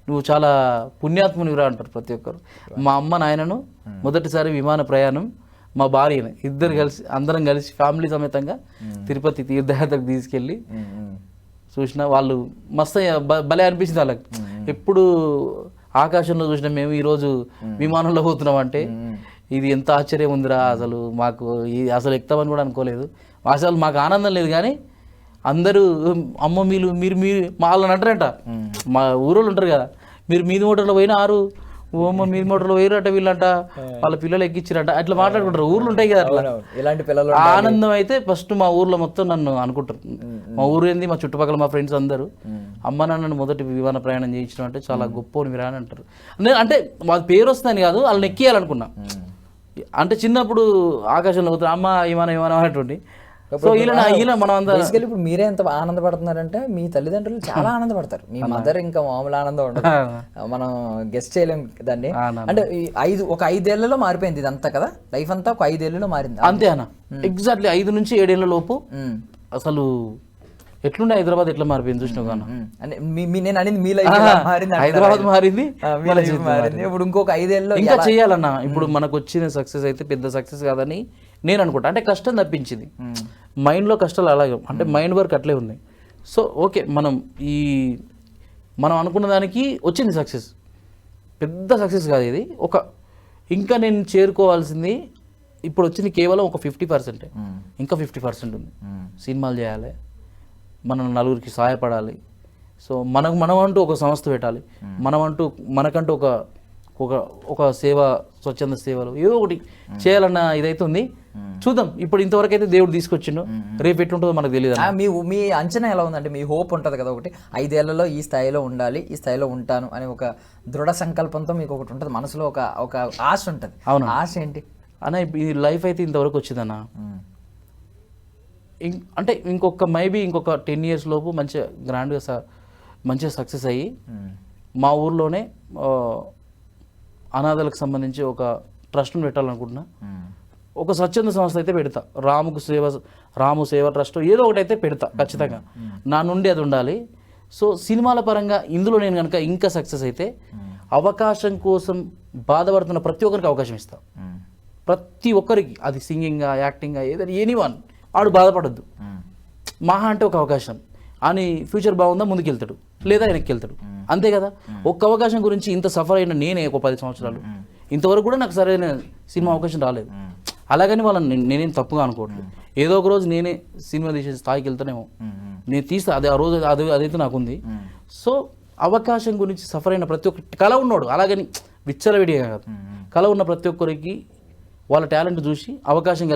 నువ్వు చాలా పుణ్యాత్మునివిరా అంటారు ప్రతి ఒక్కరు. మా అమ్మ నాయనను మొదటిసారి విమాన ప్రయాణం, మా భార్యని అందరం కలిసి ఫ్యామిలీ సమేతంగా తిరుపతి తీర్థయాత్రకు తీసుకెళ్ళి చూసిన వాళ్ళు మస్తు భలే అనిపించింది వాళ్ళకి. ఎప్పుడు ఆకాశంలో చూసిన మేము ఈరోజు విమానంలో పోతున్నాం అంటే ఇది ఎంత ఆశ్చర్యం ఉందిరా, అసలు మాకు అసలు ఎక్కుతామని కూడా అనుకోలేదు. అసలు మాకు ఆనందం లేదు. కానీ అందరూ అమ్మ మీరు మా వాళ్ళని అంటారంట, మా ఊరోళ్ళు ఉంటారు కదా, మీరు మీది మోటార్లో పోయినా ఓమ్మ మీది మోటార్లో పోయినట్ట వీళ్ళంట, వాళ్ళ పిల్లలు ఎక్కించారంట, అట్లా మాట్లాడుకుంటారు. ఊర్లు ఉంటాయి కదా అట్లా. ఇలాంటి పిల్లలు ఆనందం అయితే ఫస్ట్ మా ఊర్లో మొత్తం నన్ను అనుకుంటారు. మా ఊరు ఏంది, మా చుట్టుపక్కల మా ఫ్రెండ్స్ అందరూ అమ్మ నాన్నను మొదటి విమాన ప్రయాణం చేయించడం అంటే చాలా గొప్ప విరా అని అంటారు. అంటే వాళ్ళ పేరు వస్తుందని కాదు, వాళ్ళని ఎక్కియాలనుకున్నా. అంటే చిన్నప్పుడు ఆకాశంలో పోతారు అమ్మ విమానం అనేటువంటి, సో ఇలా మనం అంతా బేసికలీ ఇప్పుడు మీరే ఎంత ఆనందపడుతున్నారంటే మీ తల్లిదండ్రులు చాలా ఆనందపడతారు. మీ మదర్ ఇంకా మామూలు ఆనందం ఉండదు, మనం గెస్ట్ చేయలేం దాన్ని. అంటే ఒక 5 ఏళ్లలో మారిపోయింది ఇదంతా కదా, లైఫ్ అంతా ఒక 5 ఏళ్లలో మారింది అంతే అన్న. ఎగ్జాక్ట్లీ 5 నుంచి 7 ఏళ్ల లోపు అసలు ఎట్లుండే హైదరాబాద్ ఎట్లా మారిపోయింది చూసినావు కానీ. నేను అనేది మీ లైఫ్ మారింది, హైదరాబాద్ మారింది, ఇప్పుడు ఇంకొక 5 ఏళ్ళలో ఇంకా చెయ్యాలన్నా. ఇప్పుడు మనకు వచ్చిన సక్సెస్ అయితే పెద్ద సక్సెస్ కాదని నేను అనుకుంటా. అంటే కష్టం తప్పించింది, మైండ్లో కష్టాలు అలాగే, అంటే మైండ్ వర్క్ అట్లే ఉన్నాయి. సో ఓకే, మనం అనుకున్న దానికి వచ్చింది సక్సెస్, పెద్ద సక్సెస్ కాదు ఇది. ఇంకా నేను చేరుకోవాల్సింది ఇప్పుడు వచ్చింది కేవలం ఒక 50%. ఇంకా 50% ఉంది. సినిమాలు చేయాలి, మనం నలుగురికి సహాయపడాలి. సో మనం అంటూ ఒక సంస్థ పెట్టాలి, మనకంటూ ఒక సేవ, స్వచ్ఛంద సేవలు ఏదో ఒకటి చేయాలన్న ఇదైతే ఉంది. చూద్దాం. ఇప్పుడు ఇంతవరకు అయితే దేవుడు తీసుకొచ్చిండు, రేపు ఎట్లుంటుందో మనకు తెలియదు. మీ అంచనా ఎలా ఉందంటే, మీ హోప్ ఉంటుంది కదా ఒకటి, 5 ఏళ్లలో ఈ స్థాయిలో ఉండాలి, ఈ స్థాయిలో ఉంటాను అని ఒక దృఢ సంకల్పంతో మీకు ఒకటి ఉంటుంది మనసులో, ఒక ఆశ ఉంటుంది. అవును, ఆశ ఏంటి అన్న? ఈ లైఫ్ అయితే ఇంతవరకు వచ్చిందన్న. అంటే ఇంకొక 10 years లోపు మంచిగా గ్రాండ్గా మంచిగా సక్సెస్ అయ్యి మా ఊర్లోనే అనాథలకు సంబంధించి ఒక ట్రస్ట్ను పెట్టాలనుకుంటున్నా. ఒక స్వచ్ఛంద సంస్థ అయితే పెడతా, రాము సేవ ట్రస్ట్ ఏదో ఒకటి అయితే పెడతా ఖచ్చితంగా. నా నుండి అది ఉండాలి. సో సినిమాల పరంగా ఇందులో నేను కనుక ఇంకా సక్సెస్ అయితే అవకాశం కోసం బాధపడుతున్న ప్రతి ఒక్కరికి అవకాశం ఇస్తా. ప్రతి ఒక్కరికి, అది సింగింగా, యాక్టింగా, ఏదైనా ఎనీవన్, వాడు బాధపడద్దు. మహా అంటే ఒక అవకాశం అని ఫ్యూచర్ బాగుందా ముందుకెళ్తాడు, లేదా వెనక్కి వెళ్తాడు, అంతే కదా. ఒక్క అవకాశం గురించి ఇంత సఫర్ అయిన నేనే ఒక 10 సంవత్సరాలు, ఇంతవరకు కూడా నాకు సరైన సినిమా అవకాశం రాలేదు. అలాగని వాళ్ళని నేనేం తప్పుగా అనుకోవట్లేదు. ఏదో ఒక రోజు నేనే సినిమా తీసే స్థాయికి వెళ్తానేమో, నేను తీస్తా, ఆ రోజు అదైతే నాకుంది. సో అవకాశం గురించి సఫర్ అయిన ప్రతి ఒక్క కళ ఉన్నాడు, అలాగని విచ్చలవిడిగా కాదు, కళ ఉన్న ప్రతి ఒక్కరికి వాళ్ళ టాలెంట్ చూసి అవకాశం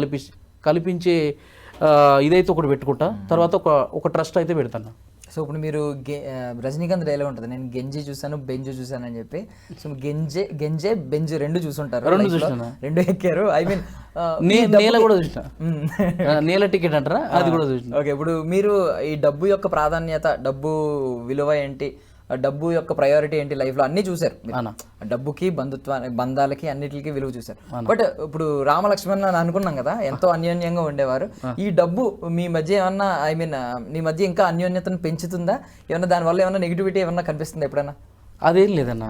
కల్పించే ఇదైతే ఒకటి పెట్టుకుంటా. తర్వాత ఒక ట్రస్ట్ అయితే పెడతాను. సో ఇప్పుడు మీరు రజనీకాంత్ డైలాగ్ ఉంటుంది, నేను గెంజి చూసాను, బెంజ్ చూసాను అని చెప్పి. సో గెంజే బెంజ్ రెండు చూసుంటారు, రెండు ఎక్కారు. ఐ మీన్ నేల కూడా చూసిన, నేల టికెట్ అంటారా, అది కూడా చూసిన. ఓకే, ఇప్పుడు మీరు ఈ డబ్బు యొక్క ప్రాధాన్యత, డబ్బు విలువ ఏంటి, డబ్బు యొక్క ప్రయారిటీ ఏంటి లైఫ్లో అన్నీ చూశారు. డబ్బుకి, బంధాలకి, అన్నిటికి విలువ చూశారు. బట్ ఇప్పుడు రామలక్ష్మణ్ అని అనుకున్నాం కదా, ఎంతో అన్యోన్యంగా ఉండేవారు. ఈ డబ్బు మీ మధ్య ఏమన్నా, ఐ మీన్ మీ మధ్య ఇంకా అన్యోన్యతను పెంచుతుందా? ఏమన్నా దానివల్ల ఏమన్నా నెగిటివిటీ ఏమన్నా కనిపిస్తుందా ఎప్పుడైనా? అదేం లేదన్న,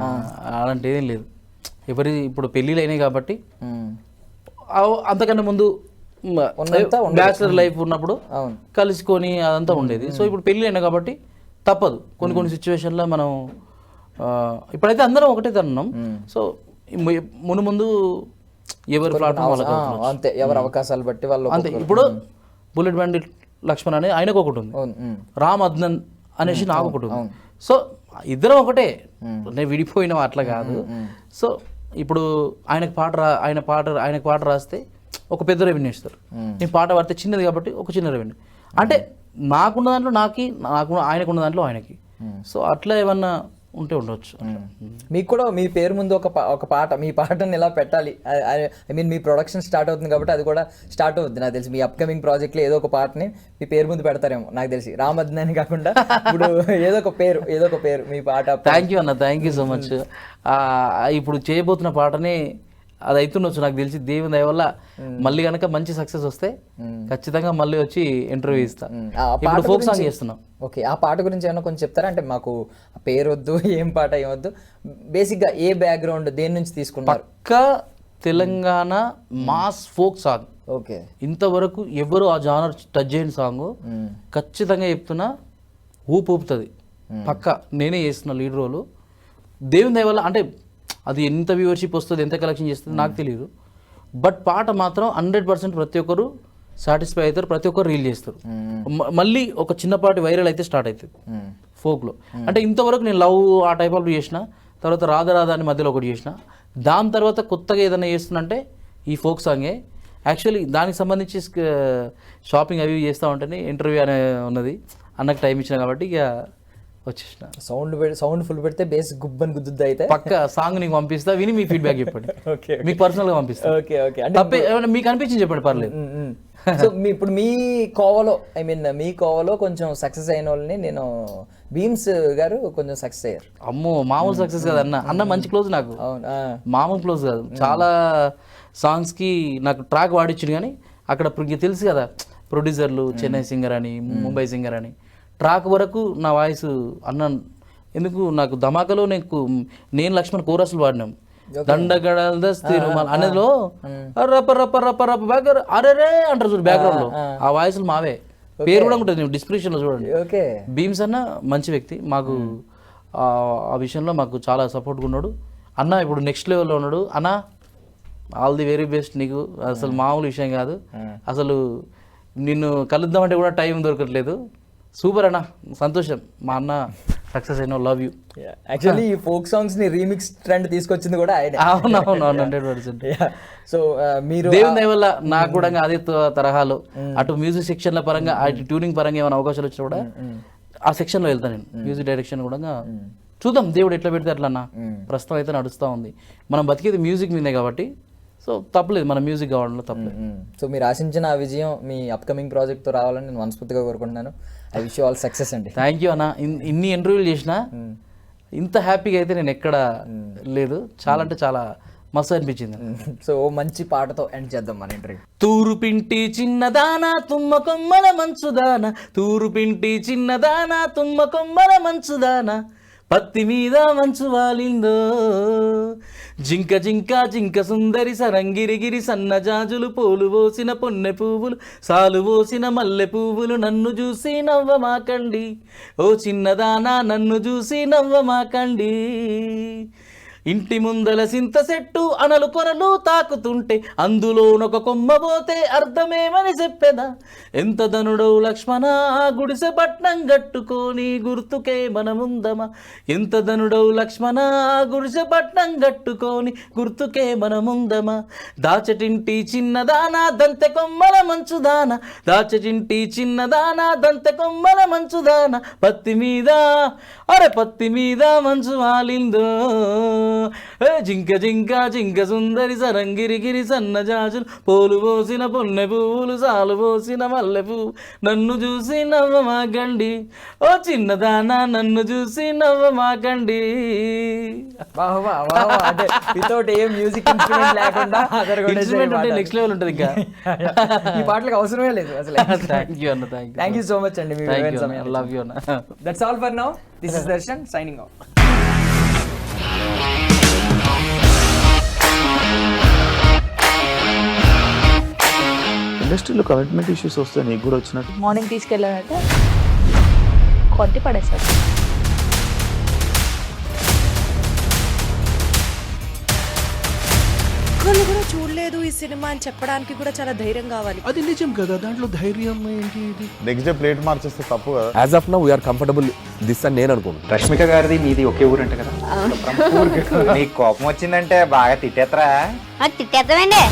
అలాంటి ఏదేం లేదు. ఇప్పుడు పెళ్ళిళ్ళు అయినాయి కాబట్టి, అంతకన్నా ముందు బ్యాచిలర్ లైఫ్ ఉన్నప్పుడు కలుసుకొని అదంతా ఉండేది. సో ఇప్పుడు పెళ్ళి అయినా కాబట్టి తప్పదు, కొన్ని సిచ్యువేషన్లో మనం ఇప్పుడైతే అందరం ఒకటే తరుణం. సో ముందు ఎవరి ప్లాట్ఫామ్ అంతే, ఎవరి అవకాశాలు బట్టి వాళ్ళు అంతే. ఇప్పుడు బుల్లెట్ బండి లక్ష్మణ్ అనే ఆయనకు ఒకటి ఉంది, రామ్ అద్నన్ అనేసి నాకు ఒకటి ఉంది. సో ఇద్దరం ఒకటే, నేను విడిపోయినా అట్లా కాదు. సో ఇప్పుడు ఆయనకు పాట రాస్తే ఒక పెద్ద రెవెన్యూ ఇస్తారు, నేను పాట పాడితే చిన్నది కాబట్టి ఒక చిన్న రెవెన్యూ. అంటే నాకున్న దాంట్లో ఆయనకున్న దాంట్లో ఆయనకి. సో అట్లా ఏమన్నా ఉంటే ఉండవచ్చు. మీకు కూడా మీ పేరు ముందు ఒక పాట, మీ పాటను ఇలా పెట్టాలి, I mean me production start అవుతుంది కాబట్టి అది కూడా స్టార్ట్ అవుతుంది నాకు తెలిసి. మీ అప్కమింగ్ ప్రాజెక్ట్లో ఏదో ఒక పాటని మీ పేరు ముందు పెడతారేమో నాకు తెలిసి, రామద్న అని కాకుండా ఇప్పుడు ఏదో ఒక పేరు మీ పాట. థ్యాంక్ యూ అన్న, థ్యాంక్ యూ సో మచ్. ఇప్పుడు చేయబోతున్న పాటని అది అవుతుండొచ్చు నాకు తెలిసి, దేవుని దయ వల్ల మళ్ళీ కనుక మంచి సక్సెస్ వస్తే ఖచ్చితంగా మళ్ళీ వచ్చి ఇంటర్వ్యూ ఇస్తా. ఇప్పుడు ఫోక్ సాంగ్ చేస్తున్నాం. ఓకే, ఆ పాట గురించి ఏమన్నా కొంచెం చెప్తారా? అంటే మాకు పేరు వద్దు, ఏం పాట ఏమొద్దు, బేసిక్గా ఏ బ్యాక్గ్రౌండ్, దేని నుంచి తీసుకున్నారు? పక్కా Telangana mass folk song. Okay, ఇంతవరకు ఎవరు ఆ జానర్ టచ్ చేయని సాంగ్, ఖచ్చితంగా చెప్తున్నా ఊపుతుంది. పక్కా నేనే చేస్తున్నా లీడ్ రోలు. దేవుని దయ వల్ల, అంటే అది ఎంత వ్యూవర్షిప్ వస్తుంది, ఎంత కలెక్షన్ చేస్తుంది నాకు తెలియదు, బట్ పాట మాత్రం 100% ప్రతి ఒక్కరు సాటిస్ఫై అవుతారు, ప్రతి ఒక్కరు రీల్ చేస్తారు. మళ్ళీ ఒక చిన్నపాటి వైరల్ అయితే స్టార్ట్ అవుతుంది ఫోక్లో. అంటే ఇంతవరకు నేను లవ్ ఆ టైప్ ఆఫ్ చేసిన, తర్వాత రాధా అని మధ్యలో ఒకటి చేసిన, దాని తర్వాత కొత్తగా ఏదైనా చేస్తున్నంటే ఈ ఫోక్ సాంగే. యాక్చువల్లీ దానికి సంబంధించి షాపింగ్ అవి చేస్తూ ఉంటేనే ఇంటర్వ్యూ అనే ఉన్నది, అన్నకు టైం ఇచ్చిన కాబట్టి ఇక వచ్చేసిన. సౌండ్ ఫుల్ పెడితే బేస్ గుబ్బని గుద్దుద్ది. అయితే పక్క సాంగ్ నీకు పంపిస్తా, విని మీ ఫీడ్బ్యాక్ చెప్పండి. మీకు పర్సనల్గా పంపిస్తా. ఓకే ఓకే, తప్పే ఏమైనా మీకు అనిపించింది చెప్పండి, పర్లేదు. సో ఇప్పుడు మీ కోవలో మీ కోవలో కొంచెం సక్సెస్ అయిన వాళ్ళని నేను భీమ్స్ గారు కొంచెం సక్సెస్ అయ్యారు. అమ్మో మామూలు సక్సెస్ కాదు అన్న మంచి క్లోజ్ నాకు, అవును. మామూలు క్లోజ్ కాదు. చాలా సాంగ్స్కి నాకు ట్రాక్ వాడిచ్చిండు, కానీ అక్కడ ఇప్పుడు తెలుసు కదా ప్రొడ్యూసర్లు చెన్నై సింగర్ అని ముంబై సింగర్ అని, ట్రాక్ వరకు నా వాయిస్ అన్న ఎందుకు నాకు ధమాకలో నేను లక్ష్మణ్ కోరస్లు వాడినాం. దండగడల్ దస్తీరు అనేదిలో రప్ప రప్ప రప్ప రప్ప బ్యాక్ అరే అంటారు చూడు బ్యాక్గ్రౌండ్ లో, ఆ వాయిస్లు మావే. పేరు కూడా ఉంటుంది డిస్క్రిప్షన్ లో చూడండి. భీమ్స్ అన్న మంచి వ్యక్తి, మాకు ఆ విషయంలో మాకు చాలా సపోర్ట్గా ఉన్నాడు. అన్న ఇప్పుడు నెక్స్ట్ లెవెల్లో ఉన్నాడు. అన్న ఆల్ ది వెరీ బెస్ట్ నీకు, అసలు మామూలు విషయం కాదు. అసలు నిన్ను కలుద్దామంటే కూడా టైం దొరకట్లేదు. సూపర్ అన్న, సంతోషం. మా అన్న సక్సెస్ అయినా, లవ్ యూ. యాక్చువల్లీ ఈ ఫోక్ సాంగ్స్ ని రీమిక్స్ ట్రెండ్ తీసుకొచ్చింది కూడా ఆయన. అవునవును 100%. సో మీరు దేవుని దయ వల్ల నాకు కూడా అదే తరహాలో అటు మ్యూజిక్ సెక్షన్ల పరంగా అటు ట్యూనింగ్ పరంగా ఏమైనా అవకాశాలు వచ్చినా కూడా ఆ సెక్షన్లో వెళ్తాను నేను. మ్యూజిక్ డైరెక్షన్ కూడా చూద్దాం దేవుడు ఎట్లా పెడితే అట్లా అన్న. ప్రస్తుతం అయితే నడుస్తూ ఉంది, మనం బతికేది మ్యూజిక్ మీదే కాబట్టి సో తప్పలేదు, మన మ్యూజిక్ కావడంలో తప్పలేదు. సో మీరు ఆశించిన ఆ విజయం మీ అప్కమింగ్ ప్రాజెక్ట్తో రావాలని నేను మనస్ఫూర్తిగా కోరుకుంటున్నాను. I wish you all success అండి. థ్యాంక్ యూ అన్న. ఇన్ని ఇంటర్వ్యూలు చేసినా ఇంత హ్యాపీగా అయితే నేను ఎక్కడ లేదు. చాలా అంటే చాలా మస్తు అనిపించింది. సో మంచి పాటతో ఎండ్ చేద్దాం మన ఇంటర్వ్యూ. తూరు పింటి చిన్నదానా తుమ్మ కొమ్మల మంచుదానా, తూరు పింటి చిన్నదానా తుమ్మ కొమ్మల మంచుదానా, పత్తి మీద మంచు వాలిందో, జింక జింక జింక సుందరి సరంగిరిగిరి సన్నజాజులు, పోలు పోసిన పొన్నె పువ్వులు, సాలు పోసిన మల్లె పువ్వులు, నన్ను చూసి నవ్వమాకండి ఓ చిన్నదానా, నన్ను చూసి నవ్వమాకండి. ఇంటి ముందల సింత చెట్టు అనలు కొనలు తాకుతుంటే, అందులోనొక కొమ్మ పోతే అర్థమేమని చెప్పెదా, ఎంత ధనుడవు లక్ష్మణ గుడిసె పట్నం గట్టుకొని గుర్తుకే మనముందమా, ఎంత ధనుడవు లక్ష్మణ గుడిసె పట్నం గట్టుకొని గుర్తుకే మనముందమా, దాచటింటి చిన్నదానా దంతె కొమ్మల మంచుదానా, దాచటింటి చిన్నదానా దంతె కొమ్మల మంచుదానా, పత్తి మీద పత్తి మీద మంచు వాలిందో, జింక జింక జింక సుందరి సరంగిరిగిరి సన్నజాజులు, పోలు పోసిన పొన్నె పువ్వులు, సాలు పోసిన మల్లె పువ్వు, నన్ను చూసి నవ్వమాకండి ఓ చిన్నదానా, నన్ను చూసి నవ్వమాకండి. వితౌట్ ఏ మ్యూజిక్ ఇన్స్ట్రుమెంట్ లేకుండా నెక్స్ట్ లెవెల్ ఉంటుంది. ఇంకా ఈ పాటలకు అవసరమే లేదు అసలు. థ్యాంక్ యూ అన్న, థ్యాంక్ యూ సో మచ్ అండి. లవ్ యూ అన్న. That's all for now. This is Darshan signing off. ఇండస్ట్రీలో కమిట్మెంట్ ఇష్యూస్ వస్తే నీకు కూడా వచ్చినట్టు? మార్నింగ్ తీసుకెళ్ళాడంటే కొట్టి పడేశాడు. వాళ్ళు కూడా చూడలేదు ఈ సినిమా అని చెప్పడానికి కూడా చాలా ధైర్యం కావాలి. అది నిజం కదా, దాంట్లో ధైర్యం ఏంటి? ఇది నెక్స్ట్ డే ప్లేట్ మార్చేస్తే తప్పు కదా. As of now we're comfortable this అని నేను అనుకుంటున్నాను. రష్మిక గారిది మీది ఒకే ఊరు అంట కదా? నీకు కోపం వచ్చిందంటే బాగా తిట్టేత్తరా? తిట్టేద్దామండి.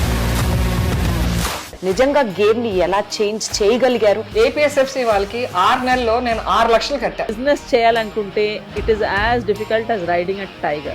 నిజంగా గేమ్ ని ఎలా చేంజ్ చేయగలిగారు? ఏపీఎస్ఎఫ్సి వాళ్ళకి 6 నెలల్లో నేను 6 లక్షలు కట్టా. బిజినెస్ చేయాలనుకుంటే it is as difficult as riding a tiger.